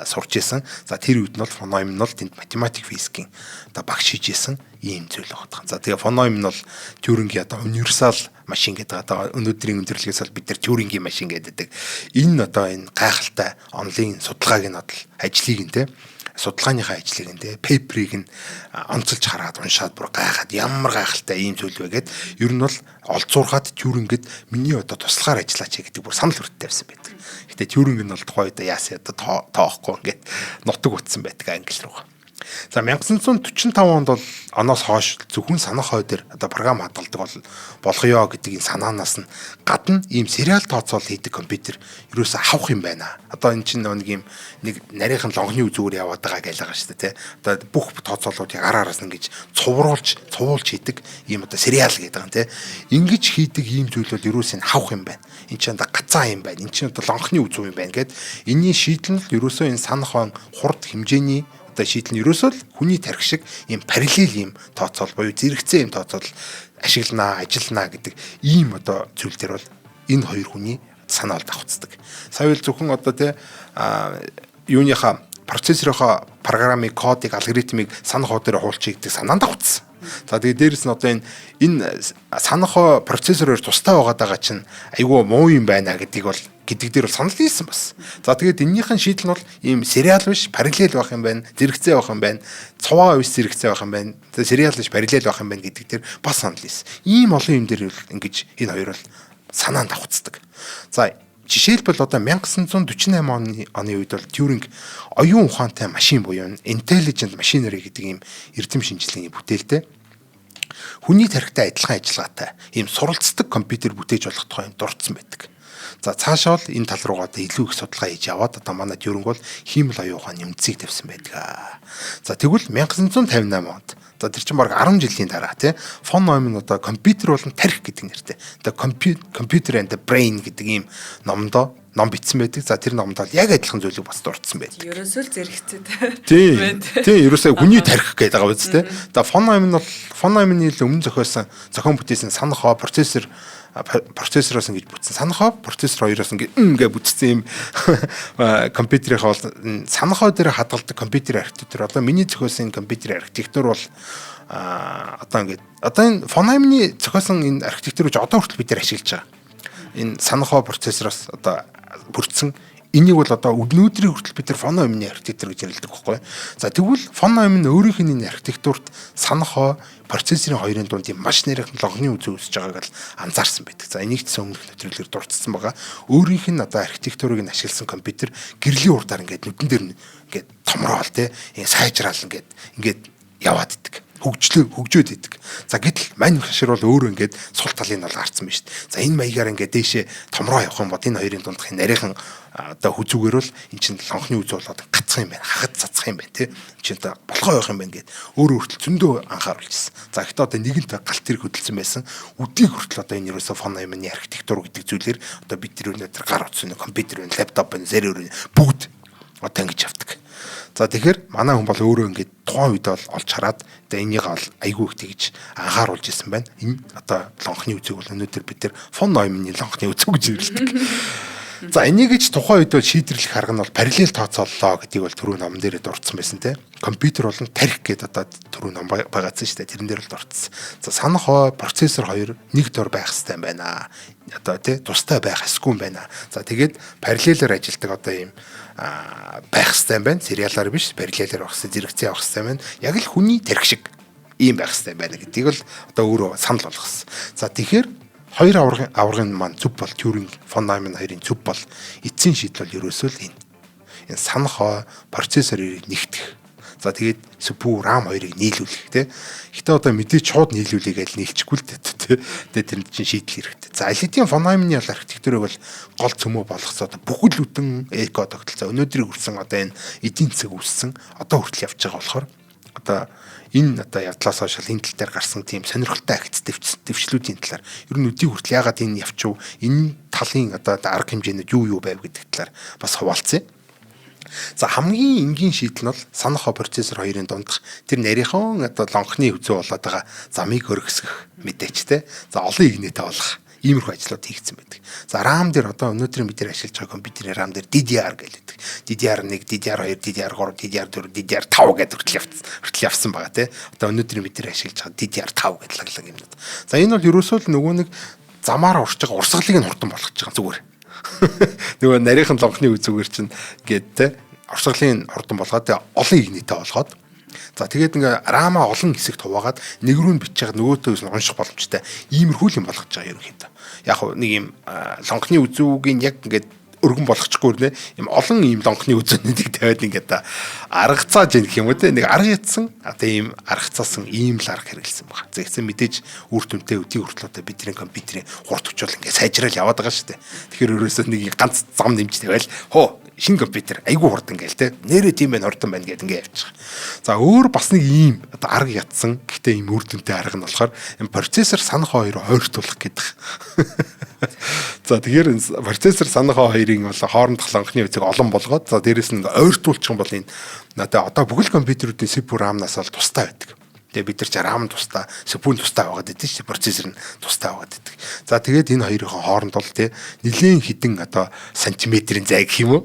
сурч исэн. За тэр үед нь бол Phonom нь бол тэнд математик физикийн одоо багш хийж исэн ийм зүйл байгаа. За тэгээ Phonom нь бол Turing-ийн одоо универсал машин гэдэг одоо өнөөдрийн өндөрлөгөөс бол бид нар Turing-ийн машин гэдэг. Энэ одоо энэ гайхалтай онлайн судалгааг нь бодол ажлыг нь те судалгааныхаа ажлыг нь пейперийг нь онцолж хараад уншаад бүр гайхаад ямар гайхалтай ийм зүйл вэ гэд ер нь бол олзуурхаад Turing-гэд миний одоо туслахаар ажиллаач гэдэг бүр санал хүрттэй байсан байдаг. Гэтэ Turing нь бол тухай одоо яасан одоо тоохгүй ингээд нутаг утсан байдаг англи руу. За 1945 онд бол оноос хойш зөвхөн санах хой дээр одоо програм хадгалдаг болгоё гэдэг энэ санаанаас нь гадна ийм сериал тооцоол хийдэг компьютер ерөөсө авах юм байна. Одоо энэ чинь нэг нарийнхан лонхны үзүүр яваад байгаа гэж байгаа шүү дээ тий. Одоо бүх тооцоолуудыг араараас нь ингэж цувуулж хийдэг ийм одоо сериал гэдэг юм тий. Ингэж хийдэг ийм зүйл бол ерөөсөө авах юм байна. Энд чинь одоо гацаа юм байна. Энд чинь одоо лонхны үзүү юм байна гэд энэний шийдэл нь ерөөсөө энэ санах хойн хурд хэмжээний шийдэл нь ерөөсөө л хүний тархи шиг ийм параллел ийм тооцоол буюу зэрэгцээ ийм тооцоол ашигланаа, ажилланаа гэдэг ийм одоо зүйл төр бол энэ хоёр хүний санаалд давхцдаг. Сая л зөвхөн одоо юуныхаа процессорынхоо программыг, кодыг, алгоритмыг санах хоо дээр хуулчих гэдэг санаанд давхцсан. За тэгээд дээрэс нь одоо энэ санах хоо процессороор тустай байгаа чинь айгүй муу юм байна гэдэг дээр бол санал хийсэн бас. За тэгээд энэнийхэн шийдэл нь бол ийм сериал биш, параллел байх юм байна, зэрэгцээ байх юм байна, цуваа биш зэрэгцээ байх юм байна. Тэгээд сериал биш, параллел байх юм байна гэдэг дээр бас санал хийсэн. Ийм олон юм дээр бол ингэж энэ хоёр бол санаанд давхцдаг. За жишээлбэл одоо 1948 оны үед бол Turing оюун ухаантай машин буюу intelligent machinery гэдэг ийм эрдэм шинжилгээний бүтээлтэй хүний тархитай адилхан ажиллагаатай ийм суралцдаг компьютер бүтээж болох тухай дурдсан байдаг. За цаашаа бол энэ тал руугаа илүү их судалгаа хийж яваад одоо манайд ерөнхий бол хиймэл оюун ухааны үндэсийг тавьсан байдаг. За тэгвэл 1958 онд за тэр чинь баг 10 жилийн дараа тий фон Нойман одоо компьютер болон тарих гэдэг нэртэй. Одоо computer and the brain гэдэг ийм ном бичсэн байдаг. За тэр номд бол яг адилхан зүйлийг бас дурдсан байдаг. Ерөөсөө л зэрэгцээд. Тийм ерөөсөө хүний тарих гэдэг байгаа биз тий. Одоо фон Нойманы өмнө зохиосон зохион бүтээсэн санахоо процессороос ингэж бүтсэн. Санахоо процессор хоёроос ингээ бүтсэн юм компьютерийнхаа бол санахоо дээр хадгалдаг компьютер архитектур. Одоо миний зохиосон компьютер архитектур бол одоо энэ фон Нойманы зохиосон энэ архитектурыг одоо хүртэл бид нар ашиглаж байгаа. Энэ санахоо процессороос одоо бүрдсэн энийг бол одоо өнөөдрийн хүртэл бид нар фон Нойманы архитектур гэж ярилдаг байхгүй. За тэгвэл фон Нойман өөрийнх нь энэ архитектурт санахоо процессорын хоёрын дунд юм маш нэрхэн логны үзий үүсэж байгааг л анзаарсан байдаг. За энийг ч өмнөх нэвтрүүлгээр дурдсан байгаа. Өөрийнх нь одоо архитектурыг нь ашигласан компьютер гэрлийн урдаар ингээд нүдэн дээр ингээд томроол те сайжраал ингээд яваад идэг. Хөгжөөд идэг. За гэтэл мань хашир бол өөрөө ингээд сул талын бол гарцсан байна шүү дээ. За энэ маягаар ингээд дээшээ томроо явах юм бод энэ хоёрын дундх нарийнхан одоо хүзүүгээр бол эн чинь лонхны үзүү болоод гацх юм байна. Хагад цацх юм байна тий. Эн чинь одоо болгоо явах юм байна гэд өөрөө хүртэл зөндөө анхааруулж ирсэн. За гэхдээ одоо нэгэнт галт тэрэг хөдөлсөн байсан. Үдийг хүртэл одоо энэ ерөөсө фон Нойманы архитектур гэдэг зүйлээр одоо бид тэр өнөөдөр гар утсан компьютер байна, лаптоп байна, сервер байна. Бүгд одоо ингэж авдаг. За тэгэхээр манай хүн бол өөрөө ингээд тухайн үед бол олж хараад одоо энийг бол айгүй их тэгж анхааруулж исэн байна. Энэ одоо лонхны үзэг бол өнөөдөр бид тэр фон Нойманы лонхны үзэг гэж нэрлэдэг. За энийг ч тухайн үед бол шийдвэрлэх арга нь бол параллел тооцооллоо гэдгийг бол түрүү номон дээр дурдсан байсан те. Компьютер болон тарих гэдэг одоо түрүү ном байгаадсан шүү дээ. Тэрэн дээр л дурдсан. За санахоо процессор хоёр нэг дор байх хэрэгтэй байна. Одоо те тустай байх эсгүй юм байна. За тэгээд параллелээр ажилладаг одоо ийм байх хэрэгтэй байна. Сериалаар биш, параллелээр байх хэрэгтэй, зэрэгцээ авах хэрэгтэй байна. Яг л хүний тарих шиг ийм байх хэрэгтэй байна гэдгийг л одоо өөрөө санал болгосон. За тэгэхээр хоёр аваргын маань зүв бол Тьюринг, фон Нойман хоёрын зүв бол эцсийн шийдэл бол ерөөсөө л энэ санахоо процессорыг нэгтгэх. За тэгээд CPU, RAM хоёрыг нийлүүлэх тий. Гэтэ одоо мэдээ шууд нийлүүлээ гэж нийлчихгүй л дээ тий. Тэгээд тэр чинь шийдэл хэрэгтэй. За алидийн фон Нойманы архитектурыг бол гол цөмөө болгоцоо одоо бүхэл бүтэн эко тогтолцоо өнөөдрийг хүрсэн одоо энэ эдийн засаг үүссэн одоо хүртэл явж байгаа болохоор одоо энэ одоо явдлаас хойш энэ тал дээр гарсан тийм сонирхолтой акц дэвшлүүдийн талаар ер нь өдий хүртэл яагаад энэ явчив энэ талын одоо арга хэмжээнд юу байв гэдэг талаар бас хуваалцъя. За хамгийн энгийн шийдэл нь бол санахоо процессор хоёрын дундх тэр нарийнхан одоо лонхны үзүү болоод байгаа замыг хөргөсгөх мэдээчтэй. За олон игнэтэй болгох иймэрхүү ажлууд хийгдсэн байдаг. За RAM дээр одоо өнөөдөр бид нар ашиглаж байгаа компьютерийн RAM дээр DDR гэдэг. DDR1, DDR2, DDR3, DDR4, DDR5 гэдэг хүртэл явсан байгаа тий. Одоо өнөөдөр бид нар ашиглаж байгаа DDR5 гэдэг лаглаг юмнууд. За энэ бол ерөөсөө л нөгөө нэг замаар урж байгаа урсгалыг нь хурдан болгож байгаа зүгээр. Нөгөө нарийнхан лонхны үзүүгээр чинь гээд тий урсгалыг хурдан болгоод олон игнэтэй болгоод за тэгээд ингээ рама олон хэсэгт хуваагаад нэг рүү нь бичиж байгаа нөгөөтөөс нь унших боломжтой иймэрхүү юм болгож байгаа ерөнхийдөө. Яг нэг юм лонхны үзүүгийн яг ингээд өргөн болгочихгүй нэ юм олон ийм лонхны үзүүнүүдийг тавиад ингээд аргацааж яах юм уу те нэг арга ятсан одоо ийм аргацаасан ийм л арга хэрэгэлсэн байна. Зэгцэн мэдээж үр дүнтэй өдий хүртэл одоо бидний компьютерийн хурд хүчил ингээд сайжрал яваад байгаа шүү дээ. Тэгэхээр ерөөсөө нэг ганц зам нэмж тавиал хоо шинэ компьютер айгүй хурдан гээл те нэрээ тийм байх хурдан байна гэдэг ингээд явчих. За өөр бас нэг ийм одоо арга ятсан гэхдээ ийм үр дүнтэй арга нь болохоор энэ процессор санах хоёроо ойртуулах гэдэг. За тэгэхээр процессор санах хоёрын бол хоорондох лонхны үзэг олон болгоод за дээрэс нь ойртуулчих юм бол энэ одоо бүхэл компьютерүүдийн CPU RAM-наас бол тустай байдаг. Тэгээ бид нар ч RAM тустай, CPU тустай байгаад байдаг шүү дээ. Процессор нь тустай байгаад байдаг. За тэгээд энэ хоёрын хооронд бол тий нэлээд хідэн одоо сантиметрийн зай гэх юм уу?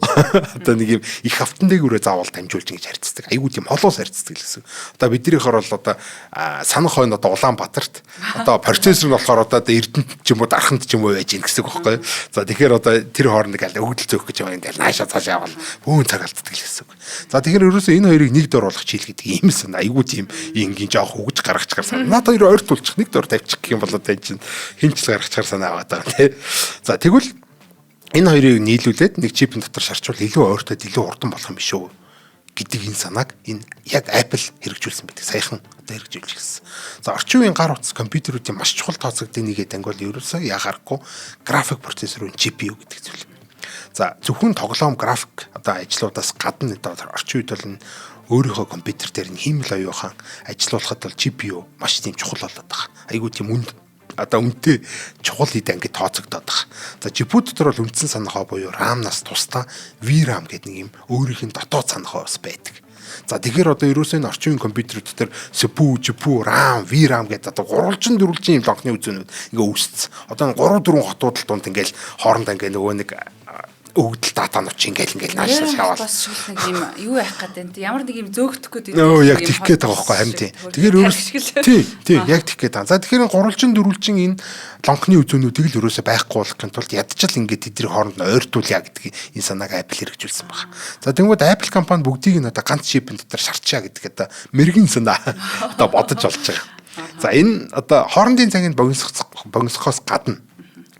Одоо нэг юм их автан дээгүүрээ заавал дамжуулж ингэж харьцдаг. Айгуу тийм холоос харьцдаг л гэсэн. Одоо биднийхоор бол одоо санах хойно одоо Улаанбаатарт одоо процессор нь болохоор одоо Эрдэнэт ч юм уу Дарханд ч юм уу байж гин гэсэн үг байхгүй. За тэгэхээр одоо тэр хооронд ингээл өгдөл зөөх гэж байгаа ингээл наашаа цаашаа явал бөөн цаг алддаг л гэсэн үг. За тэгэхээр ерөөсөө энэ хоёрыг нэг дор болгох чийл гэдэг ийм сан айгуу тийм ингийн жоох үгж гаргачихар санаа. Наад хоёр ойртуулчих нэг дор тавьчих гэх юм бол одоо энэ чинь хинчл гаргачихар санаа аваад байгаа тий. За тэгвэл энэ хоёрыг нийлүүлээд нэг чипийн дотор шарчвал илүү ойртоод илүү хурдан болох юм биш үү гэдэг энэ санааг энэ яг Apple хэрэгжүүлсэн байдаг. Саяхан одоо хэрэгжүүлж гисэн. За орчин үеийн гар утас компьютеруудын маш чухал тооцогдсон нэгэд ангуул ерөөсөө яхаарахгүй график процессорын GPU гэдэг зүйл. За зөвхөн тоглоом график одоо ажлуудаас гадна одоо орчин үед бол өөрийнхөө компьютер дээр нь хиймэл оюухан ажиллуулахад бол GPU маш тийм чухал болоод байгаа. Айгуу тийм одоо үнэтэй чухал хэд ангид тооцогдоод байгаа. За GPU дотор бол үндсэн санахаа буюу RAM-наас тусдаа VRAM гэдэг нэг юм өөрийнх нь дотоод санахаа бас байдаг. За тэгэхээр одоо ерөөсөө энэ орчин үеийн компьютерүүд дээр CPU, GPU, RAM, VRAM гэдэг одоо гурвалжин дөрвөлжин юм лонхны үзүүнүүд ингээ үүссэн. Одоо 3 4 хотуудад дунд ингээл хоорондоо ингээ нөгөө нэг өгдөл датанууд чи ингээл наашлаас яваал. Бас шиг нэг юм юу яах гэдэг юм. Ямар нэг юм зөөгдөх гэдэг юм. Яг тийх гээд байгаа байхгүй харин тийм. Тэгэхээр тий яг тийх гээд байгаа. За тэгэхээр гурвалжин дөрвөлжин энэ лонхны үзүүнүүдийг л ерөөсөө байхгүй болгохын тулд ядчил ингээд тэдний хооронд нь ойртуулъя гэдэг энэ санааг Apple хэрэгжүүлсэн байна. За тэгвэл Apple компани бүгдийг нь одоо ганц чипэн дотор шарчаа гэдэг одоо мэрэгэн санаа одоо бодож болж байгаа. За энэ одоо хоорондын цагийн богиносхоос гадна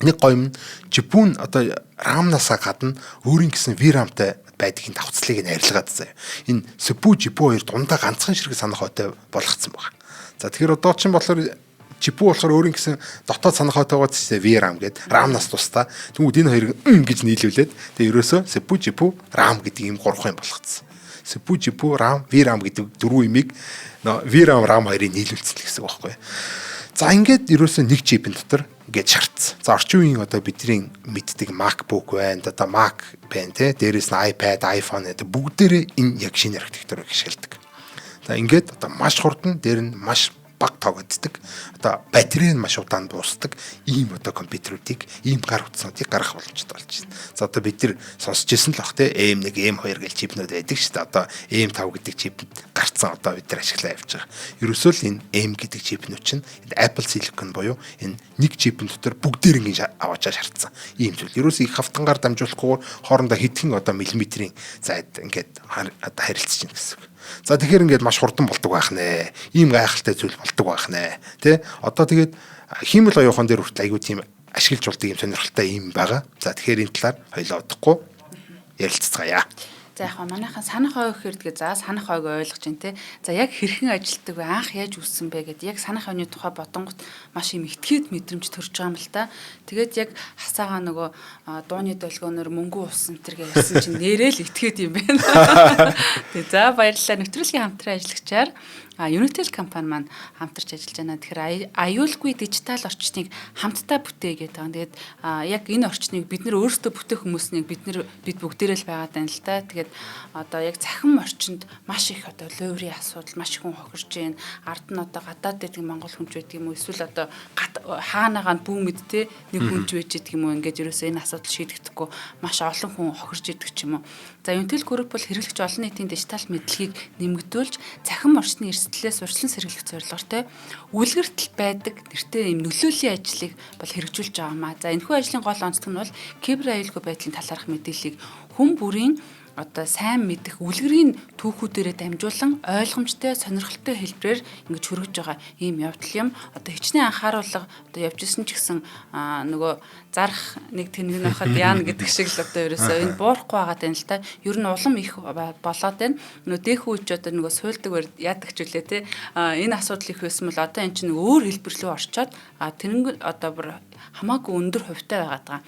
нэг гоё юм GPU одоо RAM-насаа гадна өөрийн гэсэн VRAM-тай байдгийн давхцлыг нь арилгаад заяа. Энэ CPU, GPU хоёр дундаа ганцхан ширхэг санах хойтой болгоцсон байна. За тэгэхээр одоо чинь болохоор GPU болохоор өөрийн гэсэн дотоод санах хойтойгоо VRAM гэдэг RAM-наас тусдаа. Тэгмүүд энэ хоёрыг гэж нийлүүлээд тэгээ ерөөсөө CPU, GPU, RAM гэдэг ийм гурван юм болгоцсон. CPU, GPU, RAM, VRAM гэдэг дөрвөн имийг VRAM, RAM хоёрыг нийлүүлсэн л гэсэн үг байхгүй. За ингээд ерөөсөө нэг чипэн дотор ингээд шаардсан. За орчин үеийн одоо бидний мэддэг MacBook байна, одоо Mac байна те. Дээрээс нь iPad, iPhone гэдэг бүгдээрээ энэ яг шинэ архитектурыг ашигладаг. За ингээд одоо маш хурдан дээр нь маш бага тоогддог. Одоо батарей нь маш удаан дуусдаг. Ийм одоо компьютеруудыг, ийм гар утсуудыг гаргах боломжтой болж байна. За одоо бид нар сонсч ирсэн л бах те. M1, M2 гэж чипнүүд байдаг шүү дээ. Одоо M5 гэдэг чип гарцсан одоо бид нар ашиглаа явж байгаа. Ерөөсөө л энэ M гэдэг чипнүүд чинь Apple Silicon буюу энэ нэг чипэн дотор бүгдээр ингэ аваачаа шаардсан. Ийм зүйл. Ерөөсөө их хавтангаар дамжуулахгүйгээр хоорондоо хэдхэн одоо миллиметрийн зайд ингээд одоо харилцаж байна гэсэн үг. За тэгэхээр ингээд маш хурдан болдог байх нэ. Ийм гайхалтай зүйл болдог байх нэ. Тэ? Одоо тэгээд хиймэл оюухан дээр хүртэл айгүй тийм ашиглаж болдог юм сонирхолтой юм байгаа. За тэгэхээр энэ талаар хоёлоо удахгүй ярилцгаая. За яг манайхан санах хойг хэрдгээ за санах хойг ойлгож байна те. За яг хэрхэн ажилтдаг вэ? Анх яаж үссэн бэ гэдээ яг санах хойны тухай бодонгот маш юм итгэхэд мэдрэмж төрж байгаа юм л та. Тэгээд яг хасаагаа нөгөө дууны долгионоор мөнгө уусан тэр гэсэн чинь нэрэл итгэхэд юм байна. Тэгээ за баярлалаа. Нэвтрүүлгийн хамтран ажиллагчаар Unitel компани маань хамтарч ажиллаж байна. Тэгэхээр аюулгүй дижитал орчныг хамтдаа бүтээгээд байгаа. Тэгээд яг энэ орчныг бид нар өөрсдөө бүтээх хүмүүснийг бид бүгдээрээ л байгаад байна л та. Тэгээд одоо яг захин орчинд маш их одоо луйрын асуудал маш их хүн хохирж байна. Ард нь одоо гадаад гэдэг Монгол хүнч байдаг юм уу? Эсвэл одоо хаанагаа бүү мэдтэй нэг хүнч байж байдаг юм уу? Ингээд ерөөсөө энэ асуудал шийдэгдэхгүй маш олон хүн хохирж идэг ч юм уу. За Unitel Group бол хэрэглэгч олон нийтийн дижитал мэдлэгийг нэмэгдүүлж захин орчны эрсдлээс урьдчилан сэргийлэх зорилготой үлгэртэл байдаг нэртэй юм нөлөөллийн ажлыг бол хэрэгжүүлж байгаа маа. За энэхүү ажлын гол онцлог нь бол кибер аюулгүй байдлын талаарх мэдээллийг хүн бүрийн одоо сайн мэдэх үлгэрийн түүхүүдээрээ дамжуулан ойлгомжтой, сонирхолтой хэлбэрээр ингэж хүргэж байгаа ийм явдал юм. Одоо хичнээн анхааруулга одоо явж исэн ч гэсэн нөгөө зарах нэг тэнэг нөхөд яана гэдэг шиг л одоо ерөөсөө энэ буурахгүй байгаа тань л та. Ер нь улам их болоод байна. Нөгөө дээхүү үуч одоо нөгөө суйлдаг яадаг ч үлээ те. Энэ асуудал их байсан бол одоо эн чинь өөр хэлбэр рүү орчоод тэрнг одоо бүр хамаагүй өндөр хувьтай байгаад байгаа.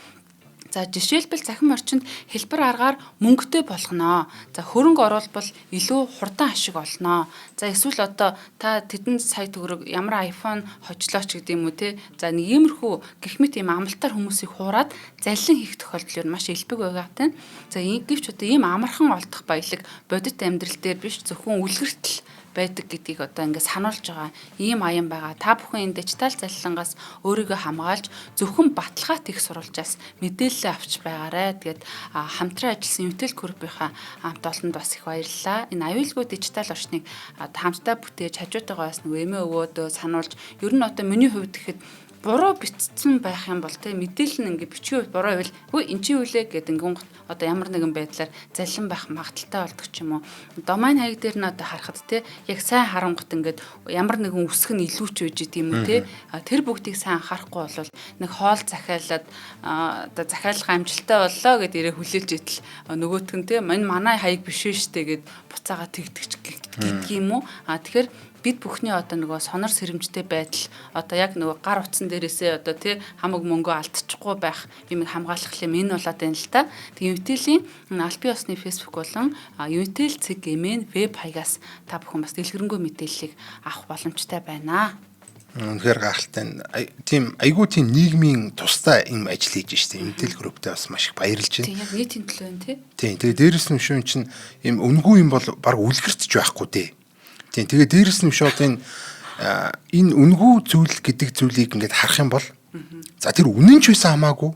За жишээлбэл захин орчинд хэлбэр аргаар мөнгөтэй болгоно. За хөрөнгө оруулбал илүү хурдан ашиг олно. За эсвэл одоо та тэдэн сая төгрөг ямар iPhone хожлооч гэдэг юм уу те. За нэг иймэрхүү гэх мэт ийм амлалтаар хүмүүсийг хуураад заллин хийх тохиолдол нь маш элбэг байгаатай. За гэвч одоо ийм амархан олдох баялаг бодит амьдрал дээр биш зөвхөн үлгэртэл байдаг гэдгийг одоо ингээд сануулж байгаа ийм аян байгаа. Та бүхэн энэ дижитал заллингаас өөрийгөө хамгаалж зөвхөн баталгаат их сурвалжаас мэдээлэл авч байгаарэ. Тэгээд хамтран ажилласан Unitel Group-ийнхаа хамт олонд бас их баярлалаа. Энэ аюулгүй дижитал орчныг хамтдаа бүтээж хажуутайгаа бас нэг эмээ өвөөдөө сануулж ер нь одоо миний хувьд гэхэд буруу бичсэн байх юм бол те мэдээлэл нь ингээ бичиг буруу байвал хөө эн чинь юу лээ гэдэг ингээ одоо ямар нэгэн байдлаар залин байх магадaltaй болдог ч юм уу. Домайн хаяг дээр нь одоо харахад те яг сайн харангуут ингээд ямар нэгэн үсэг нь илүү ч үж идэм үү те тэр бүгдийг сайн анхаарахгүй бол нэг хоол захиалаад одоо захиалга амжилттай боллоо гэд ирээ хүлээлж идэл нөгөөтг нь те манай хаяг биш штэ гэд буцаага тэгдэгч гэдэг юм уу. Тэгэхээр бид бүхний одоо нөгөө сонор сэрэмжтэй байдал одоо яг нөгөө гар утсан дээрээсээ одоо тий хамаг мөнгө алдчихгүй байх юм хамгаалах юм энэ болоод байна л та. Тэгээ Unitel-ийн албан ёсны Facebook болон Unitel цэг гэмээр веб хаягаас та бүхэн бас дэлгэрэнгүй мэдээллийг авах боломжтой байна. Үнэхээр гайхалтай. Тийм айгүй тийм нийгмийн тусдаа юм ажил хийж штэ. Unitel групптэй бас маш их баярлж байна. Тийм яг нийтийн төлөө нь тий. Тийм тэгээ дээрэс нь шүүн чинь юм үнгүй юм бол баг үлгэрч байхгүй дээ. Тийм тэгээ дээрэс нь шууд энэ үнгүй зүйл гэдэг зүйлийг ингээд харах юм бол за тэр үнэн ч байсан хамаагүй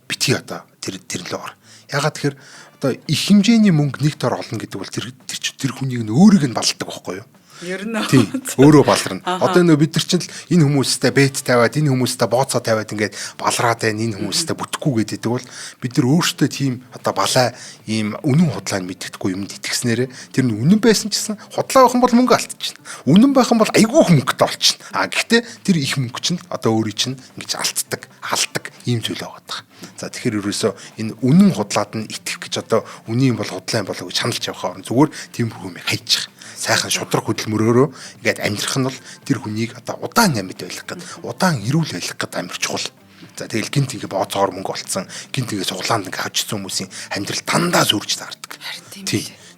битгий одоо тэр л ор. Ягаад тэгэхээр одоо их хэмжээний мөнгө нэг төр олно гэдэг бол тэр хүнийг нь өөрийг нь балладаг байхгүй юу? Ер нь тийм өөрөө баларна. Одоо нөө бид нар чинь энэ хүмүүстэй бет тавиад энэ хүмүүстэй бооцоо тавиад ингээд балраад байна энэ хүмүүстэй бүтэхгүй гэдэг бол бид нар өөрсдөө тийм одоо балаа ийм үнэн худлааг мэддэхгүй юмд итгэснээрээ тэр нь үнэн байсан ч гэсэн худлаа байх юм бол мөнгө алдчихна. Үнэн байх юм бол айгүй их мөнгөтэй болчихно. Гэхдээ тэр их мөнгө чинь одоо өөрийн чинь ингэж алддаг, халдаг ийм зүйл байгаа. За тэгэхээр ерөөсөө энэ үнэн худлаад нь итгэх гэж одоо үнэн юм бол худлаа юм болоо гэж хандалж явах зүгээр тийм хүмүүс хайчих. Сайхан шудраг хөдөлмөрөөрөө ингээд амьдрах нь бол тэр хүнийг одоо удаан амьд байх гээд удаан эрүүл байх гээд амьд чухал. За тэгэл гинт ингээ бооцоор мөнгө олцсон гинт ингээ суглаанд ингээ хавчсан хүмүүсийн амьдрал дандаа сүрж таардаг.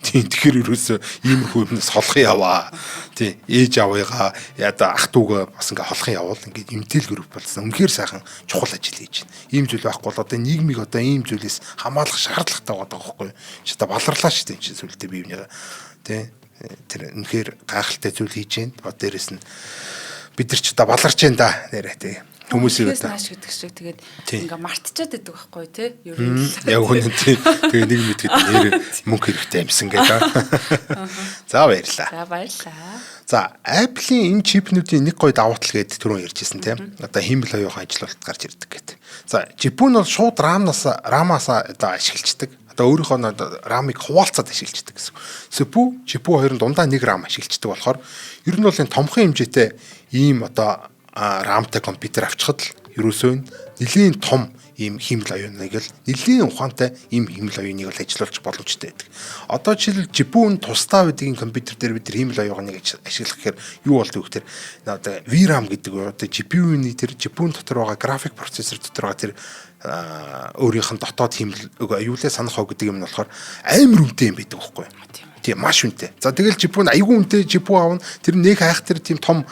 Тийм тэгэхээр ерөөсөө иймэрхүү юмнаас холхын яваа. Тийм ээж аваагаа яда ах дүүгээ бас ингээ холхын явуул ингээ Unitel групп болсон. Үнэхээр сайхан чухал ажил хийж байна. Ийм зүйл байхгүй бол одоо нийгмийг одоо ийм зүйлээс хамгаалах шаардлагатай байгаа байхгүй юу? Чи та баларлаа шүү дээ чи сүлдээ бие биенээ. Тийм тэр үнэхээр гайхалтай зүйл хийж байна. Одоо дээрэс нь бид нар ч одоо баларч байна да нэрэ тий. Хүмүүсийг одоо нааш гэдэг шиг тэгээд ингээ мартчихад байдаг байхгүй тий. Ер нь яг үнэн тий. Тэгээ нэг мэдгэд нэр мөнгө хэрэгтэй юмсан гэдэг. За баярлаа. За баярлаа. За Apple-ийн энэ чипнүүдийн нэг гоё давуу тал гэдэг түрүүн ярьжсэн тий. Одоо хиймэл оюухан ажлуулалт гарч ирдэг гэдэг. За чипүүн бол шууд рамаас одоо ашиглаждаг. Одоо өөрийнхөө рамыг хуваалцаад ашиглаждаг гэсэн. Чипүү хоёр нь дундаа нэг рам ашиглаждаг болохоор ер нь бол энэ томхон хэмжээтэй ийм одоо рамтай компьютер авчихад л ерөөсөө нэлийн том ийм хиймэл оюуныг л нэлийн ухаантай ийм хиймэл оюуныг л ажиллуулж боломжтой байдаг. Одоо жишээл чипүүн тусдаа байдгийн компьютер дээр бид хиймэл оюуныг ашиглах гэхээр юу болдог вэ гэхээр одоо VRAM гэдэг одоо GPU-ний тэр чипүүн дотор байгаа график процессор дотор байгаа тэр өөрийнх нь дотоод хиймэл аюулаа санах хоо гэдэг юм нь болохоор амар үнэтэй юм байдаг байхгүй юу? Тийм маш үнэтэй. За тэгэл чипүүн айгүй үнэтэй чипүү аавна тэр нэг хайх тэр тийм том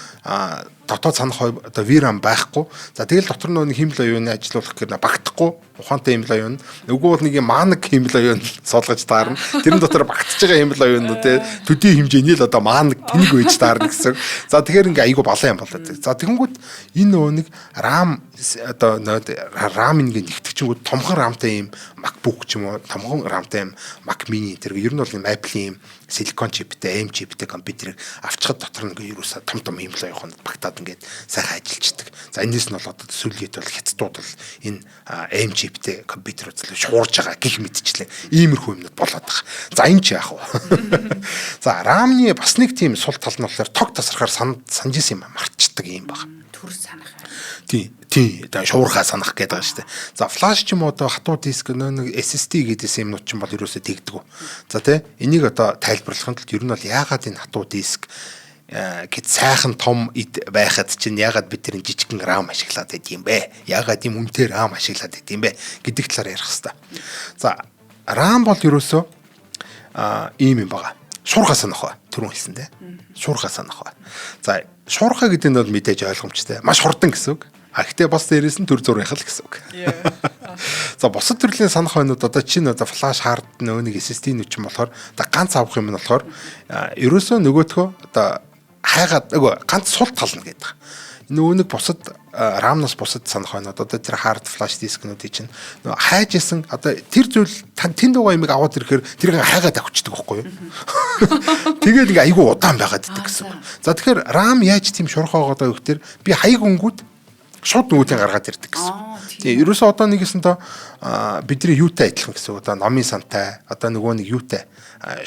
дотоод санах одоо VRAM байхгүй. За тэгэл дотор нэг хиймэл оюуны ажиллуулах гэхээр багтахгүй ухаантай хиймэл оюун. Нөгөө бол нэг юм маанаг хиймэл оюун суулгаж таарна. Тэрэн дотор багтж байгаа хиймэл оюун те төдий хэмжээний л одоо маанаг тэнэг байж таарна гэсэн. За тэгэхээр ингээ айгүй балан юм болоод. За тэгэнгүүт энэ нөгөө нэг RAM одоо RAM ингээ нэгтгэжингүүд томхон RAM-тай юм MacBook ч юм уу томхон RAM-тай юм Mac mini тэр ер нь бол юм Apple-ийн силикон чиптэй, M чиптэй компьютерыг авчихад дотор нэг ерөөсө том хиймэл оюун багтаад ингээд сайхан ажиллаждаг. За энэс нь бол одоо сүлгээд бол хятадууд бол энэ M чиптэй компьютер үзлээ шуурж байгаа гих мэдчлээ. Иймэрхүү юмнууд болоод байгаа. За энэ ч яах вэ? За RAM-ны бас нэг тийм сул тал нь болохоор тог тасрахаар санаж исэн юм мартчихдаг юм байна. Түр санах. Тийм шуурхаа санах гэдэг байгаа шүү дээ. За флаш ч юм уу одоо хатуу диск нэг SSD гэдээс юмнууд ч юм бол ерөөсөө тэгдэг. За тий энийг одоо тайлбарлахын тулд ер нь бол яагаад энэ хатуу диск гэд сайхан том байхад чинь яагаад бид тэр жижигхэн RAM ашиглаад байд юм бэ? Яагаад ийм үнэтэй RAM ашиглаад байд юм бэ гэдэг талаар ярих хэрэгтэй. За RAM бол ерөөсөө ийм юм байгаа. Шуурхаа санах ба түрүүн хэлсэндээ. Шуурхаа санах ба. За шуурхаа гэдэг нь бол мэдээж ойлгомжтой. Маш хурдан гэсэн үг. Гэхдээ бас дээрээс нь төр зурх л гэсэн үг. За бусад төрлийн санах байнууд одоо чинь одоо флаш хард нэг SSD нүч юм болохоор одоо ганц авах юм нь болохоор ерөөсөө нөгөөдхөө одоо хайгаад нөгөө ганц сул тална гэдэг. Нөгөө нэг бусад RAM-наас бусад санах байнууд одоо тэр хард флаш дискнуудыг чинь нөгөө хайжсэн одоо тэр зүйл тэнд байгаа юмыг аваад ирэхээр тэрийг хайгаад авчдаг байхгүй юу? Тэгээд ингээ айгүй удаан байгаад идэг гэсэн үг. За тэгэхээр RAM яаж тийм шурхаагаад байгаа вэ гэхээр би хаяг өнгүүд шууд нөгөөдийн гаргаад ирдэг гэсэн. Тийм ерөөсөө одоо нэгсэн доо бидний юутай адилхан гэсэн. Одоо номын сантай одоо нөгөө нэг юутай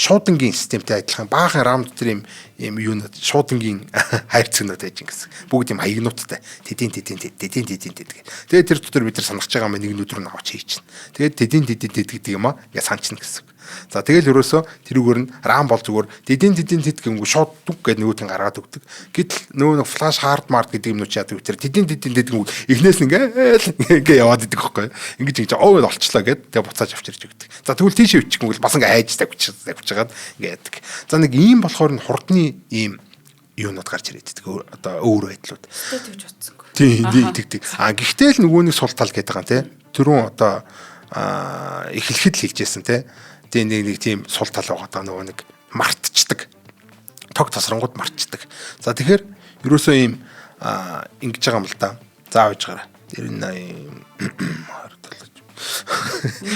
шуудангийн системтэй адилхан баахан RAM дотор ийм юунууд шуудангийн хайрцагнууд байж гэсэн. Бүгд ийм хаягнуудтай тэдийн гэдэг. Тэгээд тэр дотор бид нар санах байгаа нэг нүд рүү навч хийчихнэ. Тэгээд тэдийн гэдэг юм аа ингээ санчна гэсэн. За тэгэл ерөөсөө тэрүүгээр нь RAM бол зүгээр тэдийн гингүү шууд дүг гэдэг нөгөөтэн гаргаад өгдөг. Гэтэл нөгөө нэг флаш хард мард гэдэг юмнууд яадаг вэ? Тэдийн гингүү эхнээс нь ингээ яваад идэг байхгүй. Ингэж овоо олчлаа гэд тэгээ буцааж авчирч өгдөг. За тэгвэл тийш өвчихгүй бас ингээ хайж тавьчихад ингээ яадаг. За нэг ийм болохоор нь хурдны ийм юунууд гарч ирээд байдаг. Одоо өөр байдлууд. Тэгж утсангүй. Тийм тэгдэг. Гэхдээ л нөгөө нэг сул тал гэдэг байгаа тийм. Түрүүн одоо эхлэхэд л хэлжсэн тийм. Тэгээ нэг тийм сул тал байгаа нөгөө нэг мартчихдаг. Тог тасрангууд мартчихдаг. За тэгэхээр ерөөсөө ийм ингэж байгаа юм л да. За авж гараа. 98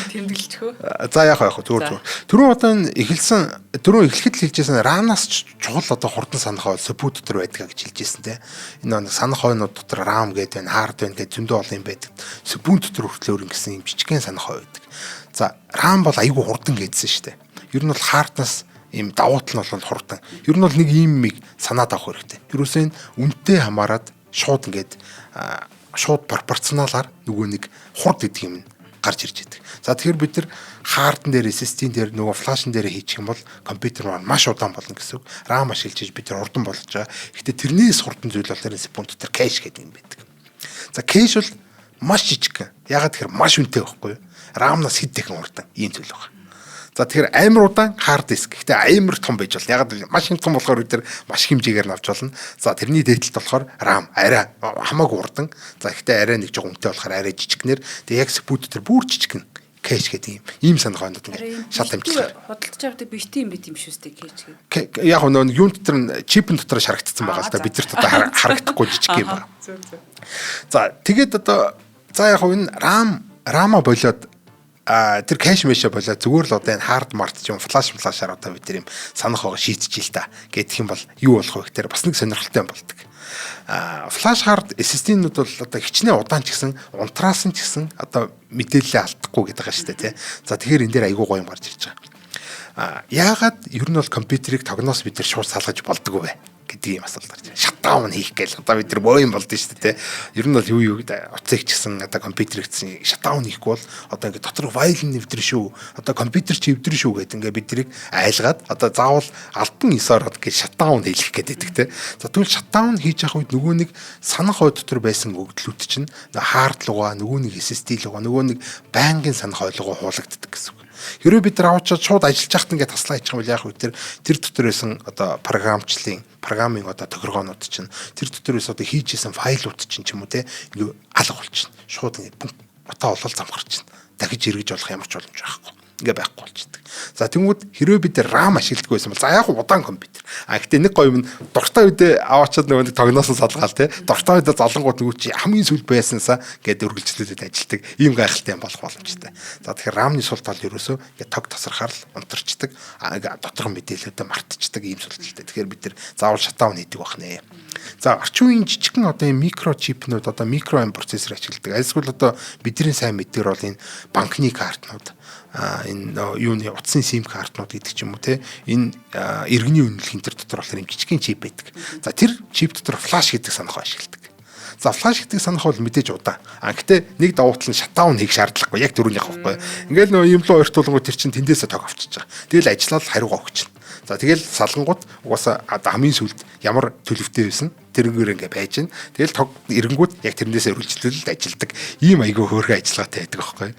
тэмдэглэчихөө. За яах зүгээр. Түрүүн одоо эхлэхэд л хэлжсэн RAM-аас чухал одоо хурдан санах хой супут дотор байдаг гэж хэлжсэн те. Энэ нэг санах хойнууд дотор RAM гэдэг байна, hard байна гэдэг зөндөө олон юм байдаг. Супут дотор хүртэл өөр ингэсэн юм жижигхэн санах хой байдаг. За RAM бол айгүй хурдан гэдсэн шүү дээ. Ер нь бол hard-наас ийм давуу тал нь бол хурдан. Ер нь бол нэг ийм миг санаад авах хэрэгтэй. Ерөөсөө энэ үнэтэй хамаарад шууд ингээд шууд пропорционалаар нөгөө нэг хурд гэдэг юм гарч ирж байдаг. За тэгэхээр бид нар хардн дээр SSD-ийн дээр нөгөө флашн дээр хийчих юм бол компьютер маань маш удаан болно гэсэн үг. RAM ашиглаж бид нар хурдан болж байгаа. Гэхдээ тэрнээс хурдан зүйл бол тэр секунд дотор кэш гэдэг юм байдаг. За кэш бол маш жижиг. Ягаад тэгэхээр маш үнэтэй байхгүй юу? RAM-наас хэд дахин хурдан ийм зүйл байна. За тэгэхээр амар удаан хард диск. Гэхдээ амар том байж болно. Ягаад маш том болохоор бид нар маш хэмжээгээр навч болно. За тэрний дээдлэлт болохоор RAM арай хамаагүй хурдан. За гэхдээ арай нэг жоо үнэтэй болохоор арай жижигнэр. Тэгээ яг спут дээр бүр жижигэн кэш гэдэг ийм санах хойнод ингээд шат амжилт. Худалдаж авдаг биштэй юм байт юм шүү дээ кэш гэдэг. Яг нөгөө юун дотор нь чипэн дотор шарагдсан байгаа л да. Бид нарт одоо харагдахгүй жижиг юм байна. За тэгээд одоо за яг энэ RAM-а болоод тэр кэш мэшэ болоо зүгээр л одоо энэ хард март ч юм флашаар одоо бид тэр юм санах байгаа шийдчихээ л та гэдэг юм бол юу болох вэ гэхээр бас нэг сонирхолтой юм болдог. Флаш хард SSD-нүүд бол одоо хичнээн удаан ч гэсэн унтраас нь ч гэсэн одоо мэдээлэлээ алдахгүй гэдэг байгаа шүү дээ тий. За тэгэхээр энэ дээр айгүй гоё юм гарч ирж байгаа. Яагаад ер нь бол компьютерийг тогноос бид нар шууд салгаж болдгоо вэ гэдэг юм асуулт гарч байна. Шатдаун хийх гээл одоо бид нар боо юм болдсон шүү дээ тий. Ер нь бол юу утсыг ч гэсэн одоо компьютерийг гэсэн шатдаун хийхгүй бол одоо ингээд дотор файл нэвтрэн шүү. Одоо компьютер чи эвдрэн шүү гэдэг ингээд бид нарыг айлгаад одоо заавал альбан исороод гэж шатдаун хийх гэдэг тий. За тэгвэл шатдаун хийж явах үед нөгөө нэг санах хой дотор байсан өгдлүүд чинь хард лугаа нөгөө нэг SSD лугаа нөгөө нэг байнгын санах хойлогоо хуулагддаг гэсэн үг. Хэрвээ бид нар аваачаад шууд ажиллаж яхад ингээд таслаа хийчих юм бол яг хөө тэр дотор байсан одоо программын одоо тохиргоонууд чинь тэр дотор байсан одоо хийжсэн файлууд чинь ч юм уу те ингээд алга болчихно. Шууд ингээд утаа олол зам гарч чинь дахиж эргэж болох ямар ч боломж байхгүй. Ингээ байхгүй болчихдог. За тэнгууд хэрвээ бид RAM ашигладаг байсан бол за яг удаан компьютер. Гэхдээ нэг гоё юм дуртай үедээ аваачаад нөгөө нэг тогноос салгаал те. Дуртай үедээ залангууд нөгөө чи хамгийн сүүл байсанасаа гэдэг үргэлжлүүлээд ажилдаг. Ийм гайхалтай юм болох боломжтой. За тэгэхээр RAM-ны сул тал ерөөсөө ингээ тог тасархаар л унтарчдаг. Доторх мэдээлэлүүдээ мартчихдаг ийм сул талтай. Тэгэхээр бид нар заавал шатдаун хийдэг байх нэ. За орчин үеийн жижигхэн одоо энэ микрочипнууд одоо микро процессор ашигладаг. Альсгүй одоо бидний сайн мэддэгэр бол энэ банкны картнууд энэ юуны утасны сим картнууд гэдэг ч юм уу те энэ иргэний үнэлгээний төр дотор болохоор юм жижигхэн чип байдаг. За тэр чип дотор флаш гэдэг санах ашигладаг. За флаш гэдэг санах бол мэдээж удаан. Гэхдээ нэг давуу тал нь шатдаун хийх шаардлагагүй. Яг түрүүнийх байхгүй. Ингээл нөө юм руу ойртуулгууд тэр чин тэндээсээ тог авчиж байгаа. Тэгэл ажиллаад хариугаа өгч. За тэгэл салгангууд угаасаа хамгийн сүлд ямар төлөвтэй байсан тэрнгээр ингээ байж гэн. Тэгэл тог эрэнгүүд яг тэрнээсээ үргэлжлүүлэлт ажилдаг. Ийм айгүй хөөрхөн ажиллагаатай байдаг байхгүй.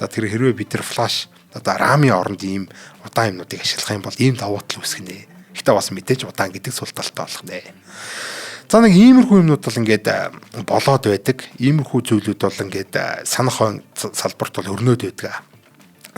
За тэр хэрвээ бид нар флаш одоо RAM-ын оронд ийм удаан юмнуудыг ашиглах юм бол ийм давуу тал үүсгэнэ. Гэхдээ бас мэдээж удаан гэдэг сул талтай болох нэ. За нэг иймэрхүү юмнууд бол ингээд болоод байдаг. Иймэрхүү зүйлүүд бол ингээд санах салбарт бол өрнөд байдаг.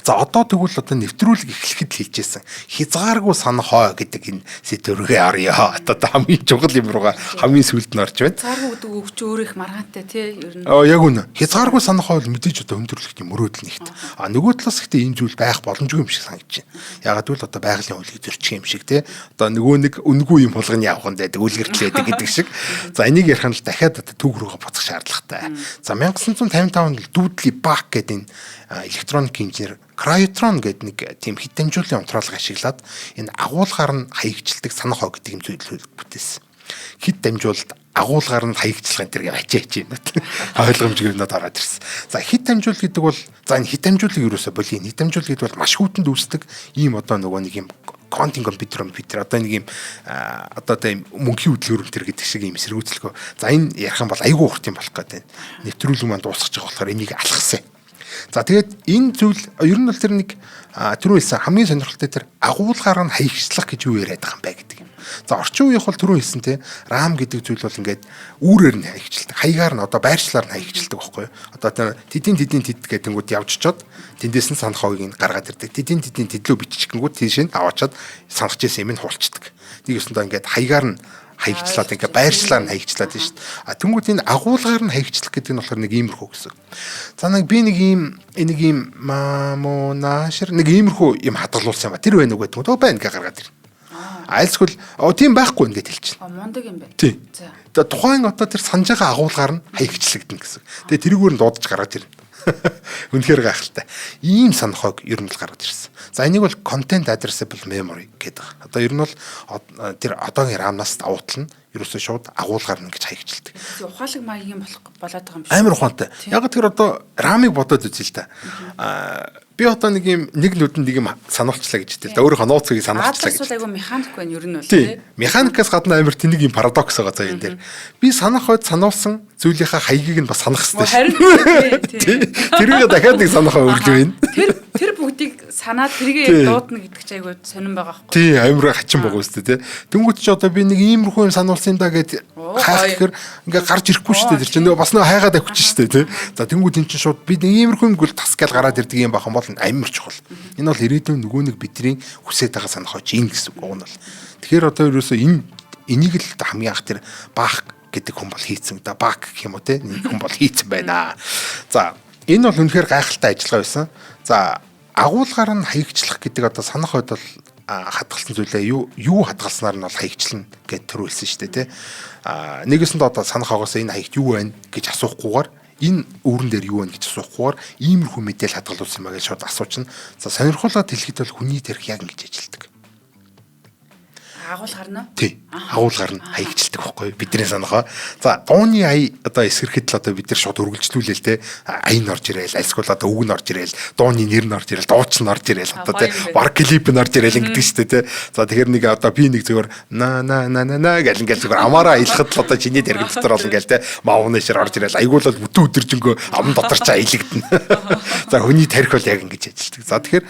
За одоо тэгвэл одоо нэвтрүүлэг эхлэхэд л хэлжсэн. Хязгааргүй санахоо гэдэг энэ сэдвэргээ орё. Одоо хамгийн чухал юм руугаа хамгийн сүүлд нь орж байна. Хязгааргүй гэдэг өгч өөрөө их маргаантай тий ер нь. Яг үнэ. Хязгааргүй санахоо бол мэдээж одоо өндөрлөгчийн мөрөөдөл нэгт. Нөгөө талаас ихтэй энэ зүйл байх боломжгүй юм шиг санагдаж байна. Ягаад гэвэл одоо байгалийн хуулийг зөрчих юм шиг тий. Одоо нөгөө нэг үнгүй юм болгоны явахын байдаг үлгэртлээд гэдэг шиг. За энийг ярих нь л дахиад одоо түүх рүүгээ буцах шаардлагатай. За 1955 онд Дүүдли Бак гэдэг энэ электроник инженер Крайотрон гэдэг нэг тийм хэд дамжуулын онцлог ашиглаад энэ агуулгаар нь хаягдчилдаг санах хоо гэдэг юм зүйлийг бүтээсэн. Хэд дамжуулалт агуулгаар нь хаягдчлах энэ төр ачаач юм байна. Ойлгомжгүй надад ороод ирсэн. За хэд дамжуул гэдэг бол за энэ хэд дамжуулыг юусоо боли хэд дамжуул гэдэг бол маш хүйтэн үүсдэг ийм одоо нөгөө нэг юм квантын компьютер одоо нэг юм одоо тийм мөнхийн хөдөлгөөр өнтер гэдэг шиг юм эсэргүүцэлгөө. За энэ ярих юм бол айгүй урт юм болох гэдэг. Нэвтрүүлэг маань дуусгаж байгаа болохоор энийг алхасан. За тэгээд энэ зүйл ер нь бол тэр нэг түрүү хэлсэн хамгийн сонирхолтой тэр агуулгаар нь хаягчлах гэж юу яриад байгаа юм бэ гэдэг юм. За орчин үеийнх бол түрүү хэлсэн те RAM гэдэг зүйл бол ингээд үүрээр нь хаягчилдаг. Хаягаар нь одоо байршлаар нь хаягчилдаг байхгүй юу? Одоо тэр тэдийн тэд гэдэнгүүд явж чод тэндээс нь санах хойг нь гаргаад ирдэг. тэдийн тэдлөө биччихэнгүүд тийш нь аваачаад санах гэсэн юм нь хулцдаг. Нэг өсөндөө ингээд хаягаар нь хаягчлаад ингээ байршлаар нь хаягчлаад тийм шүү дээ. Тэнгүүд энэ агуулгаар нь хаягчлах гэдэг нь болохоор нэг иймэрхүү гэсэн. За би нэг ийм мамонашэр нэг иймэрхүү юм хадгалуулсан юм ба. Тэр байна уу гэдэг. Байна ингээ гаргаад ирнэ. Айлсгүй тийм байхгүй ингээд хэлчихнэ. Мундаг юм байна. Тийм. Тэгээ тухайн одоо тэр санаж байгаа агуулгаар нь хаягчлагдана гэсэн. Тэгээ тэрүүгээр нь дуудаж гараад ирнэ. Үнэхээр гайхалтай. Ийм санахыг ер нь л гаргаж ирсэн. За энийг бол content addressable memory гэдэг. Одоо ер нь бол тэр одоогийн RAM-наас давуутлна ерөөсөө шууд агуулгаар нь гэж хаягчилдаг. Ухаалаг маягийн болоод байгаа юм шиг. Амар ухаантай. Яг тэр одоо RAM-ыг бодоод үзье л та. Би одоо нэг нүдэнд нэг юм сануулчлаа гэж хэлдэг. Өөрийнхөө нууцыг сануулчлаа гэж. Айгу механик байна ер нь бол тийм. Механикаас гадна амар тэнэг юм парадокс байгаа заа энэ дээр. Би санах хойд сануулсан зүйлийнхаа хаягийг нь бас санах хэрэгтэй шүү. Тэрийг дахиад нэг санахаа өрлөө байна. Тэр бүгдийг санаад тэргээ дуудна гэдэг чинь айгу сонирн байгаа байхгүй. Тийм амар хачин байгаа үстэй тий. Тэнгүүт чи одоо би нэг иймэрхүү юм сануулсан юм да гэд хаах гэхээр ингээ гарч ирэхгүй шүү дээ. Тэр чинь нөгөө бас нөгөө хайгаад авчих шүү дээ тий. За тэнгүүт эн чинь шууд би нэг иймэрхүү юм гүйл тасгаал гараад ирдэг юм бахан бол амар чухал. Энэ бол ирээдүйн нөгөө нэг бидний хүсэж байгаа санах хойч ин гэсэн үг нь бол. Тэгэхээр одоо ерөөсөө энийг л хамгийн анх тэр баах гэдэг хүн бол хийцэн да бак гэх юм уу те нэг хүн бол хийцэн байна. За энэ бол үнэхээр гайхалтай ажиллагаа байсан. За агуулгаар нь хаягчлах гэдэг одоо санах хойд бол хадгалсан зүйлээ юу хадгалснаар нь бол хаягчлна гэж төрүүлсэн шүү дээ те. Нэгэсэнд одоо санах хойгоос энэ хаягт юу байна гэж асуухгүйгээр энэ үүрэн дээр юу вэ гэж асуухгүйгээр иймэрхүү мэдээл хадгалуулсан маа гэж шууд асуучна. За сонирхолтой хэлэхэд бол хүний тарих яг ингэж ажилладаг. Агуулгаар нь. Тий. Агуулгаар нь хаягчилдаг байхгүй бидний санахаа. За дууны ая одоо эсрэхэд л одоо бид нар шууд үргэлжлүүлээл те ая нь орж ирээл альсгул одоо үг нь орж ирээл дууны нэр нь орж ирээл дууч нь орж ирээл одоо те баг клип нь орж ирээл ингэдэг шүү дээ те. За тэгэхээр нэг одоо би нэг зөвөр на гэл ингээл зөвөр амаараа аялахад л одоо чиний тэрэг дотор бол ингээл те маавны шир орж ирээл айгуул бол бүтэн өдөржингөө ам дотор ч аялагдана. За хүний тарих бол яг ингэж ажилтдаг. За тэгэхээр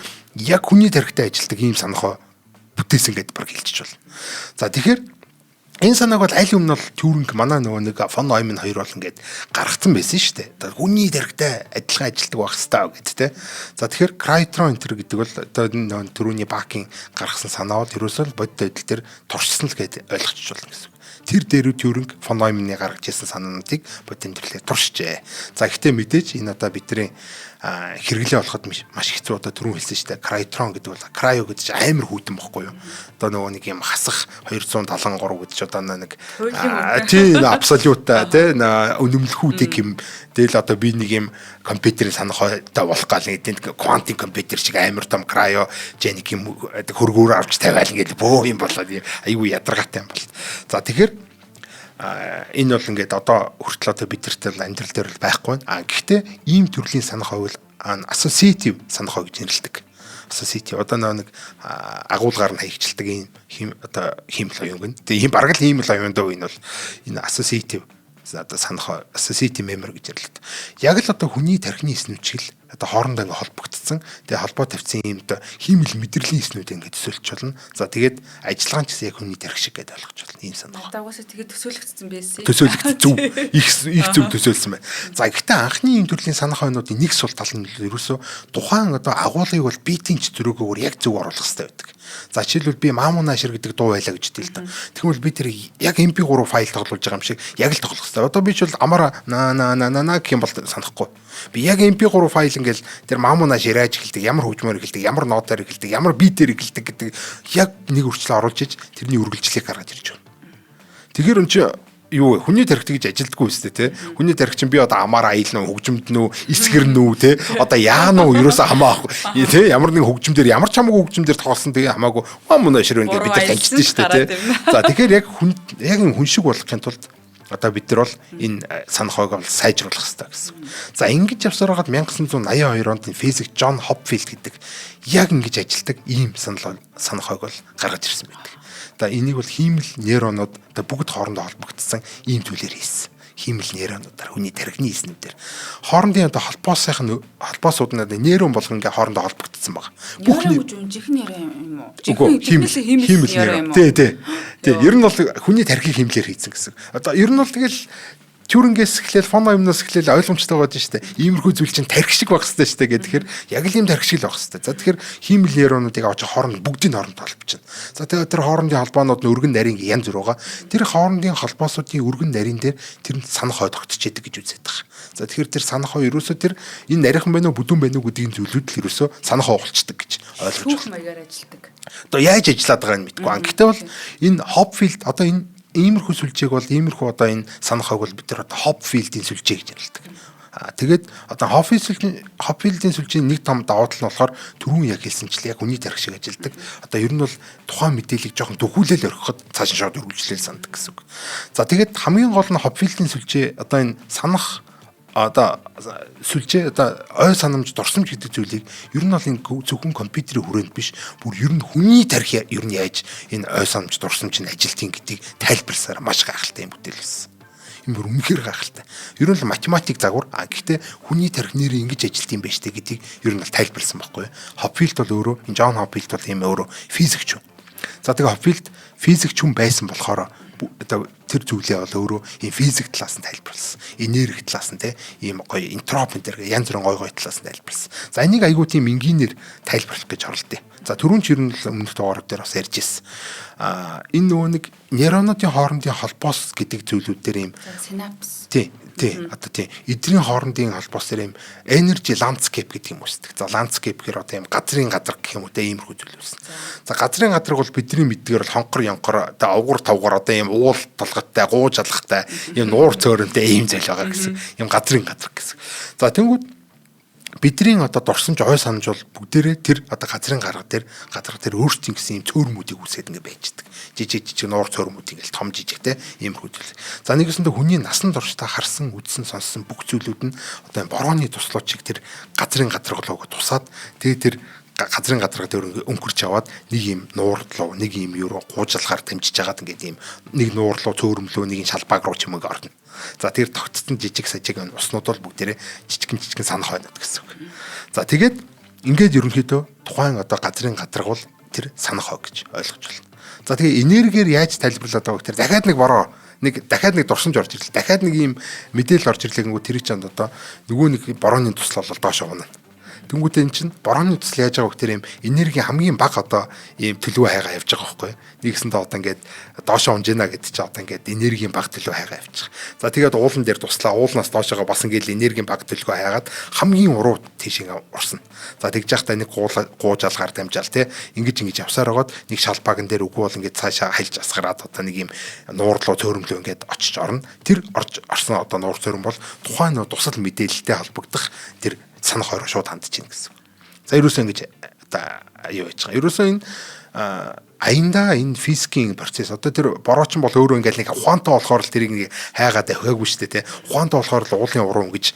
яг хүний тарихтай ажилтдаг ийм санахаа бүтээсэн гэдээ баг хэлчих болно. За тэгэхээр энэ санааг бол аль өмнө бол Тьюринг манай нөгөө нэг фон Нойман хоёр бол ингээд гаргацсан байсан шүү дээ. Хүний тарихтай адилхан ажилтдаг байх хэрэгтэй гэдэг те. За тэгэхээр Крайотрон энтер гэдэг бол одоо энэ түрүүний Бакийн гаргасан санаа бол ерөөсөө бодит байдал дээр туршсан л гэдээ ойлгочих болно гэсэн. Тэр дээр Тьюринг фон Нойманы гаргаж ирсэн санаануудыг бодит амьдралаар туршжээ. За гэхдээ мэдээж энэ одоо бидний хэрэглээ болоход маш хэцүү одоо түрүүн хэлсэн шүү дээ. Крайотрон гэдэг бол крайо гэдэг чинь амар хүйтэн бохгүй юу? Одоо нөгөө нэг юм хасах 273 гэдэг чинь одоо нэг тийм абсолют тий үнэмлэхүүдийг юм. Тэгэл одоо би нэг юм компьютерийн санахтай болох гал гэдэг квантын компьютер шиг амар том крайо женик юм хөргөөр авч тавиал ингээд бөө юм болоод айгүй ядаргаатай юм бол. За тэгэхээр энэ бол ингээд одоо хүртэл одоо бидэртэй амьдрал дээр л байхгүй байна. Гэхдээ ийм төрлийн санах хойвол associative санах хой гэж нэрлэдэг. Associative одоо нэг агуулгаар нь хаягчилдаг ийм одоо хиймэл оюун гэн. Тэгээ ийм бараг л хиймэл оюун дөө энэ бол энэ associative одоо санах associative memory гэж нэрлэдэг. Яг л одоо хүний тархины эснүүчгэл одоо хоорондоо ингээ холбогдсон. Тэгээ холбоо тавьсан юм да хиймэл мэдрэлийн эснүүд ингээ төсөөлж болно. За тэгээд ажиллагаа нь ч гэсэн яг хүний тарих шиг гэдэг ойлгож болно. Ийм санаа. Надад угаасаа тэгээд төсөөлөгдсөн байсан. Төсөөлөгд зөв их зөв төсөөлсөн байна. За гэхдээ анхны ийм төрлийн санах хойнуудын нэг сул тал нь ерөөсөө тухайн одоо агуулгыг бол биетийн ч зөрөөгөөр яг зөв оруулах хэрэгтэй байдаг. За жишээлбэл би Мамунашир гэдэг дуу байлаа гэж хэлдэг л да. Тэгвэл би тэр яг MP3 файл тоглуулж байгаа юм шиг яг л тоглох хэрэгтэй. Одоо би ч бол амара на гэх юм бол санахгүй. Би яг MP3 файл ингээл тэр Мамунаш ирэж эхэлдэг, ямар хөгжмөр эхэлдэг, ямар нотоор эхэлдэг, ямар битээр эхэлдэг гэдэг яг нэг өрчлөө оруулж иж тэрний үргэлжлэлийг гаргаж ирж байна. Тэгэхээр өн чи юу хүний тархит гэж ажилддаггүй үстэй те. Хүний тархит чинь би одоо амаар аялна уу, хөгжимд нүү, эсгэр нүү те. Одоо яана уу ерөөсөө хамаахгүй те. Ямар нэг хөгжимдөр ямар ч хамаагүй хөгжимдөр тоглосон тэгээ хамаагүй Мамунашир байна гэж бид нар таньдсан шүү дээ те. За тэгэхээр яг хүн шиг болохын тулд одоо бид нар бол энэ санахыг бол сайжруулах хэрэгтэй гэсэн. За ингэж явсаар хагаад 1982 онд физик Джон Хопфилд гэдэг яг ингэж ажилдаг ийм санахыг бол гаргаж ирсэн байдаг. За энийг бол хиймэл нейронууд одоо бүгд хоорондоо холбогдсон ийм зүйлээр хийсэн. Хиймэл нейронуудаар хүний тархины эснүүдээр хоорондын одоо холбоосууд нь нейрон болгон ингээ хоорондоо холбогдсон байгаа. Бүх жинхэнэ нейрон юм уу? Жинхэнэ хиймэл нейрон юм уу? Тий. Ер нь бол хүний тархийг хиймлэр хийсэн гэсэн. Одоо ер нь бол тэгэл Тюрингээс эхлээл фоно юмнаас эхлээл ойлгомжтой байдаг шүү дээ. Иймэрхүү зүйл чинь тархи шиг байх хэрэгтэй шүү дээ гэхээр яг л ийм тархи шиг л байх хэрэгтэй. За тэгэхээр хиймэл нейронуудыг авч хооронд бүгдийн хооронд холбочихно. За тэгээд тэр хоорондын холбоонууд нь өргөн нарийн янз бүр байгаа. Тэр хоорондын холбоосуудын өргөн нарийн дээр тэр нь санах хой тогтчихэдэг гэж үзээд байгаа. За тэгэхээр тэр санах хой ерөөсөө тэр энэ нарийнхан байна уу бүдүүн байна уу гэдгийг зүйлүүд л ерөөсөө санах хой болчдөг гэж ойлгож байна. Маягаар ажилдаг. Одоо яаж ажиллаад байгааг нь мэдгүй. Гэхдээ бол энэ Hopfield одоо энэ иймэрхүү сүлжээг бол иймэрхүү одоо энэ санахыг бол бид нар одоо Hopfield-ийн сүлжээ гэж ярьдаг. Тэгээд одоо Hopfield-ийн сүлжээний нэг том давуу тал нь болохоор түрүүн яг хэлсэнчлээ яг хүний тархи шиг ажилдаг. Одоо ер нь бол тухайн мэдээллийг жоохон дөхүүлэл орхиход цааш шууд үргэлжлэл сандаг гэсэн үг. За тэгээд хамгийн гол нь Hopfield-ийн сүлжээ одоо энэ санах одоо сүлжээ одоо ой санамж дурсамж гэдэг зүйлийг ер нь бол энэ зөвхөн компьютерийн хүрээнд биш бүр ер нь хүний тархи ер нь яаж энэ ой санамж дурсамж нь ажилтгийг гэдгийг тайлбарласаар маш гайхалтай юм бүтээл болсон. Энэ бүр үнэхээр гайхалтай. Ер нь л математик загвар гэхдээ хүний тархи нэр ингэж ажилт юм байна штэ гэдгийг ер нь бол тайлбарласан байхгүй. Hopfield бол өөрөө энэ Джон Hopfield бол ийм өөрөө физикч. За тэгээ Hopfield физикч хүн байсан болохоор одоо тэр зүйлээ бол өөрөө ийм физик талаас нь тайлбарласан. Энерги талаас нь ийм гоё энтроп энэ янз бүрийн гоё талаас нь тайлбарласан. За энийг айгуу тийм энгийнээр тайлбарлах гэж оролдъё. За түрүүн ч ер нь өмнөх дугаарууд дээр бас ярьж ирсэн. Энэ нөгөө нэг нейронуудын хоорондын холбоос гэдэг зүйлүүд дээр ийм синапс. Тий. Одоо тий. Эдрийн хоорондын холбоос дээр ийм energy landscape гэдэг юм үүсдэг. За landscape гэхээр одоо ийм газрын гадар гэх юм уу те иймэрхүү зүйл үүснэ. За газрын гадарг бол бидний мэддгээр бол хонхор янхор одоо овгор тавгар одоо ийм уул толготтой, гууж алхахтай, ийм нуур цөөрөнтэй ийм зүйл байгаа гэсэн. Ийм газрын гадар гэсэн. За тэнгууд бидний одоо дурсамж ой санамж бол бүгдээрээ тэр одоо газрын гадар дээр өөрсдийн гэсэн ийм цөөрмүүдийг үсгээд ингэ байждаг. Жижиг нуур цөөрмүүд ингээл том жижигтэй ийм хөдөл. За нэгэсэндээ хүний насан туршдаа харсан, үзсэн, сонссон бүх зүйлүүд нь одоо борооны туслууч шиг тэр газрын гадаргалууг тусаад тэгээ тэр газрын гадарга дээр өнгөрч аваад нэг юм нуурлуу, нэг юм юу гуужлахаар дамжиж агаад ингээд ийм нэг нуурлуу, цөөрмлөө, нэг шалбааг руу ч юм уу орно. За тэр тогтцсон жижиг сажиг уснууд бол бүгдээрээ жижигэн санах байна гэсэн үг. За тэгээд ингээд ерөнхийдөө тухайн одоо газрын гадарга бол тэр санах хоо гэж ойлгож байна. За тэгээ энергиэр яаж тайлбарлаад байгаа гэхээр дахиад нэг дурсамж орж ирлээ. Дахиад нэг ийм мэдээлэл орж ирлээгэнгүү тэр чинь одоо нөгөө нэг борооны тусал бол доош явна. Тэнгүүтээ эн чинь борооны тусал яаж байгаа гэхээр ийм энерги хамгийн бага одоо ийм төлөв хайгаа явж байгаа байхгүй. Нэгсэндээ одоо ингээд доошоо унжина гэдэг чинь одоо ингээд энергийн бага төлөв хайгаа явчих. За тэгээд уулан дээр туслаа. Уулнаас доошоогоо бас ингээд энергийн бага төлөв хайгаад хамгийн уруу тийшээ урсна. За тэгж яхтаа нэг гууж алгаар дамжаал те ингэж явсаар байгаад нэг шалбааган дээр үгүй бол ингээд цаашаа хайлж асгараад одоо нэг ийм нуурлуу цөөрөмлөө ингээд очиж орно. Тэр орсон одоо нуур цөөрөм бол тухайн тусал мэдээлэлтэй холбогдох тэр санах хороо шууд хандж ийн гэсэн. За ерөөсөө ингэж одоо юу яаж байгаа. Ерөөсөө энэ аяндаа энэ физикийн процесс одоо тэр бороочин бол өөрөө ингээл нэг ухаантай болохоор л тэрийг нэг хайгаад аваагүй шүү дээ те. Ухаантай болохоор л уулын уруу ингэж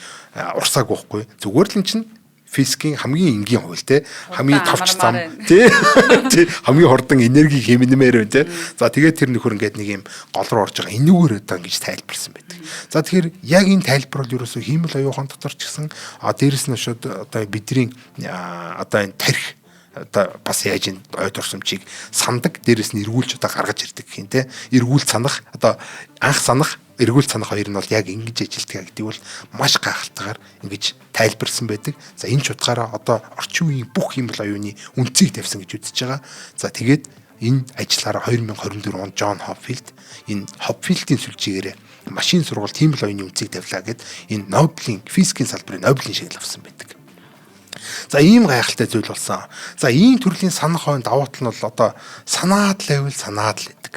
урсаагүй байхгүй. Зүгээр л эн чинь физикийн хамгийн энгийн хууль те хамгийн товч зам амар тий хамгийн хурдан энерги хэмнэмээр байна те. За тэгээд тэр нөхөр ингээд нэг юм гол руу орж байгаа энүүгээр одоо ингэж тайлбарсан байдаг. За тэгэхээр яг энэ тайлбар бол ерөөсөө хиймэл оюухан дотор ч гэсэн дээрэс нь шууд одоо бидний одоо энэ тарих одоо бас яаж энэ ойд орсомчийг сандаг дээрэс нь эргүүлж одоо гаргаж ирдэг гэх юм те. Эргүүл санах одоо анх санах эргүүл санах хоёр нь бол яг ингэж ажилтдаг гэдэг бол маш гайхалтайгаар ингэж тайлбарсан байдаг. За энэ ч утгаараа одоо орчин үеийн бүх хиймэл оюуны үнцийг тавьсан гэж үзэж байгаа. За тэгээд энэ ажиллаараа 2024 онд Джон Хопфилд энэ Хопфилдийн сүлжээгээр машин сургалт хиймэл оюуны үнцийг тавилаа гэд энэ Нобелийн физикийн салбарын Нобелийн шагнал авсан байдаг. За ийм гайхалтай зүйл болсон. За ийм төрлийн санах хойно давуу тал нь бол одоо санаад л байвал санаад л гэдэг.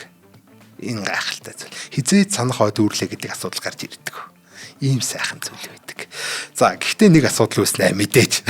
Энэ гайхалтай зүйл. Хизээд санах хойд үүрлээ гэдэг асуудал гарч ирдэг. Ийм сайхан зүйл байдаг. За гэхдээ нэг асуудал үүснэ мэдээж.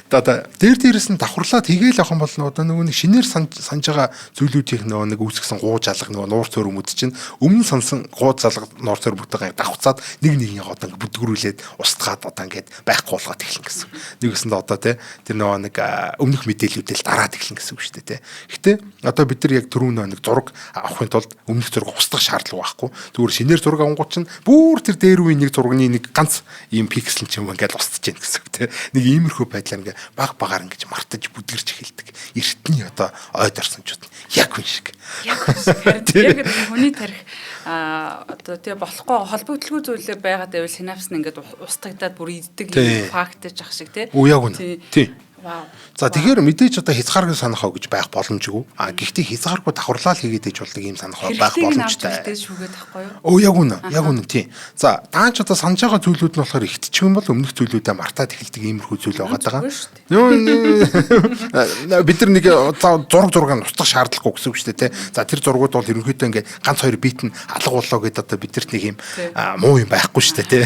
Одоо дээрэс нь давхарлаад хийгээл явах юм бол одоо нөгөө нэг шинээр санаж байгаа зүйлүүдийн нөгөө нэг үүсгэсэн гууж алга нөгөө нуур цөрөмүүд чинь өмнө сансан гууж алга нуур цөрөмүүдтэйгээ давхцаад нэг одоо бүдгэрүүлээд устгаад одоо ингээд байхгүй болгоод эхлэн гэсэн. Нэгэсэнд одоо тэр нөгөө нэг өмнөх мэдээллүүдэл дараад эхлэн гэсэн үг шүү дээ. Гэхдээ одоо бид нар яг түрүүн нэг зураг авахын тулд өмнөх зураг устгах шаардлага байхгүй. Зүгээр шинээр зураг авангууд чинь бүр тэр дээр үе нэг зурагны нэг ганц ийм пиксел ч юм ингээд устж яах гэсэн үг тийм. Нэг иймэрхүү байдлаар ингээд багаар ингэж мартаж бүдгэрч эхэлдэг. Эртний одоо ойд орсончууд яг хүн шиг. Яг хүний тарих одоо тий болохгүй холбогдлого зүйлээр байгаад байвал синапс нь ингээд устгагдаад бүр иддэг юм фактж ах шиг тий. Үе яг үнэ. Тий. Вау. За тэгэхээр мэдээж одоо хязгааргүй санах хоо гэж байх боломжгүй. Гэхдээ хязгааргүй давхарлал хийгээд иж болдог юм санах хоо байх боломжтой. Шүүгээд тахгүй юу? Яг үнэ тий. За даанч одоо санаж байгаа зүйлүүд нь болохоор ихтчих юм бол өмнөх зүйлүүдээ мартаад эхэлдэг иймэрхүү зүйл байгаа. Бид нар нэг зураг нь устгах шаардлагагүй гэсэн үг шүү дээ тий. За тэр зургууд бол ерөнхийдөө ингээд ганц хоёр бит нь алга боллоо гэдээ одоо бидэрт нэг юм муу юм байхгүй шүү дээ тий.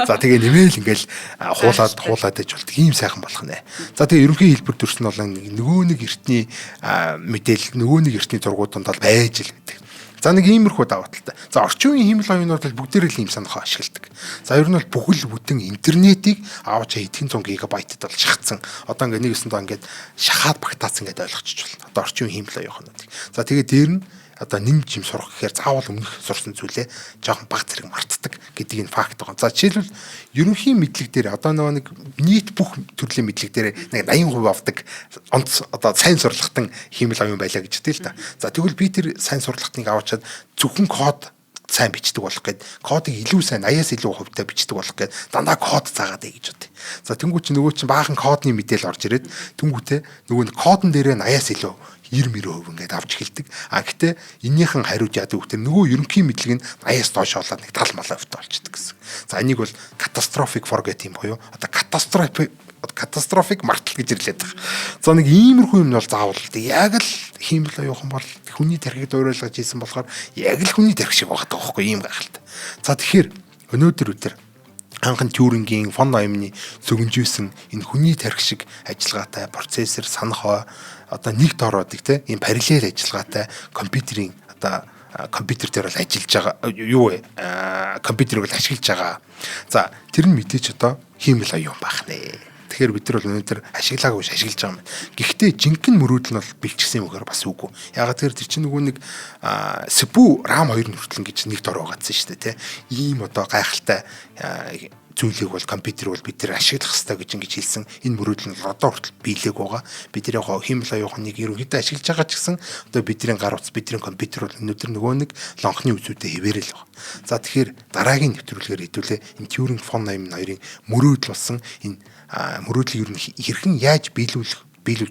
За тэгээ нэмээл ингээд хуулаад иж болдог ийм сайхан болох нэ. За тэгээ ерөнхий хэлбэр төрсөн бол нөгөө нэг эртний мэдээлэл нөгөө нэг эртний зургууданд бол байж л гэдэг. За нэг иймэрхүү даваа талтай. За орчин үеийн хиймэл оюунууд бол бүгдээрээ л ийм санах ашигладаг. За ер нь бол бүхэл бүтэн интернетийг авч хэдхэн 100 гигабайтад бол шахацсан. Одоо ингээд нэгэсэндээ ингээд шахаад багтаасан гэдээ ойлгочих жол. Одоо орчин үеийн хиймэл оюунуудыг. За тэгээ дээр нь одоо нэмж юм сурах гэхээр заавал өмнөх сурсан зүйлээ жоохон баг зэрэг мартдаг гэдгийг нь факт байгаа. За жишээлбэл ерөнхий мэдлэг дээр одоо нэг нийт бүх төрлийн мэдлэг дээр нэг 80% авдаг онц одоо сайн сурлагтан хиймэл оюун байлаа гэж хэлдэг л да. За тэгвэл би тэр сайн сурлагтныг аваачаад зөвхөн код сайн бичдэг болох гээд кодыг илүү сайн 80-аас илүү хувьтай бичдэг болох гээд дандаа код заагаад гэж бод. За тэнгуү чи нөгөө чинь баахан кодны мэдээлэл орж ирээд тэнгуүтэй нөгөө кодон дээрээ 80-аас илүү 90% ингээд авч эхэлдэг. Гэхдээ эннийхэн хариуд яадаг вэ? Нөгөө ерөнхий мэдлэг нь 80-аас доош болоод нэг тал малаа өвтө болчихдог гэсэн. За энийг бол catastrophic forget юм буюу одоо catastrophic мартал гэж нэрлэдэг. За нэг иймэрхүү юм бол заавал яг л хиймэл оюухан бол хүний тархийг дуурайлгаж ийсэн болохоор яг л хүний тархи шиг байгаа байхгүй ийм гайхалтай. За тэгэхээр өнөөдөр анхан Тьюрингийн фон Нойманы зөвгөнжүүлсэн энэ хүний тархи шиг ажиллагаатай процессор санах одоо нэг доороодаг тийм ийм параллел ажиллагаатай компьютерийн одоо компьютер дээр бол ажиллаж байгаа юу вэ? Компьютерийг бол ашиглаж байгаа. За тэр нь мэдээч одоо хиймэл оюун байх нэ. Тэгэхээр бид нар бол өнөөдөр ашиглаагүй ашиглаж байгаа юм. Гэхдээ жинхэнэ мөрөөдөл нь бол бэлчсэн юм гэхээр бас үгүй. Ягаад тэр чинь нөгөө нэг CPU RAM 2 хүртэл гэж нэг дор байгаадсан шүү дээ, тийм. Ийм одоо гайхалтай зүйлийг бол компьютер бол бид нар ашиглах хэрэгтэй гэж ингэж хэлсэн. Энэ мөрөөдөл нь одоо хүртэл биелээг байгаа. Бид нар яг хиймэл оюухныг ерөнхийдөө ашиглаж байгаа ч гэсэн одоо бидний гар утас бидний компьютер бол өнөөдөр нөгөө нэг лонхны үзүүдэд хэвээрэл байгаа. За тэгэхээр дараагийн нэвтрүүлгээр хэдүүлээ энэ Turing фон Neumann хоёрын мөрөөдөл болсон энэ мөрөөдлийг ер нь хэрхэн яаж биелүүлж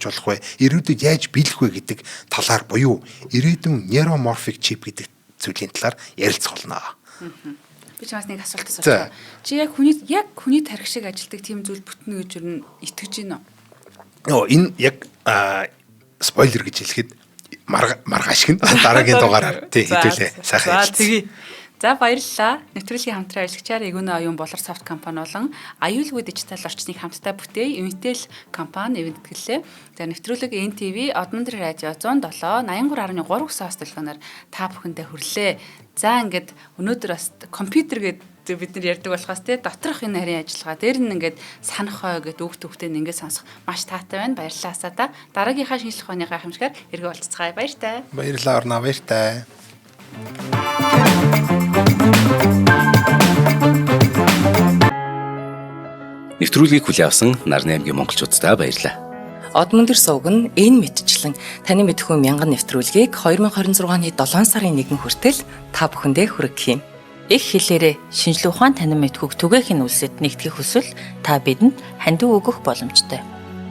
болох вэ? Ирээдүйд яаж биелэх вэ гэдэг талаар буюу ирээдүйн neuromorphic chip гэдэг зүйлийн талаар ярилцах болно. Би чамаас нэг асуулт асуучих. Чи яг хүний тархи шиг ажилдаг тийм зүйл бүтнэ гэж ер нь итгэж байна уу? Энэ яг спойлер гэж хэлэхэд маргааш гин дараагийн дугаараар хэдүүлээ сайхан хэлцгээе. За баярлалаа. Нэвтрүүлгийн хамтран ажиллагчаар Эгүнэ оюун болор софт компани болон аюулгүй дижитал орчныг хамтдаа бүтээй Intel компани эвдгэлээ. За нэвтрүүлэг NTV Одмондөр радио 107 83.3 хөсөө хөтөлбөрөөр та бүхэндээ хүрлээ. За ингээд өнөөдөр бас компьютер гэдэг бид нар ярьдаг болохоос те доторх энэ нарийн ажиллагаа дээр нь ингээд санах хой гэдэг үг төвхтэй ингээд сонсох маш таатай байна. Баярлалаа Асада. Дараагийнхаа шинжлэх ухааны гайхамшигар эргэн уулзцгаая. Баяртай. Баярлалаа Орно, баяртай. Нэвтрүүлгийг хүлээн авсан Нарны аймгийн монголчуудтай баярлалаа. Одмөндөр сувг нь энэ мэдчлэн таны мэдхүйн мянган нэвтрүүлгийг 2026 оны 7 сарын 1 хүртэл та бүхэндээ хүргэх юм. Их хэлээрээ шинжлэх ухаан танин мэдхүйг түгээхийн үлсэд нэгтгэх хүсвэл та бидэнд хандив өгөх боломжтой.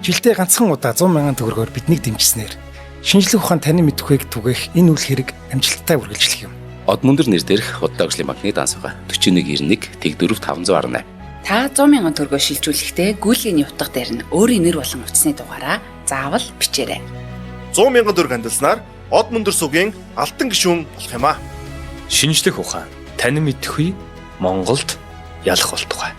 Жилдээ ганцхан удаа 100,000 төгрөгөөр биднийг дэмжснээр шинжлэх ухаан танин мэдхүйг түгээх энэ үйл хэрэг амжилттай үргэлжлэх юм. Одмөндөр нэр дээрх Худалдаа агшлын банкны дансага 4191 Тэг 4518. Та 100,000 төгрөгөөр шилжүүлэхдээ гүйлгээний утга дээр нь өөрийн нэр болон утасны дугаараа заавал бичээрэй. 100,000 төгрөг хандалснаар Одмөндөр сувгийн алтан гишүүн болох юм а. Шинжлэх ухаан танин мэдхгүй Монголд ялах болтугай.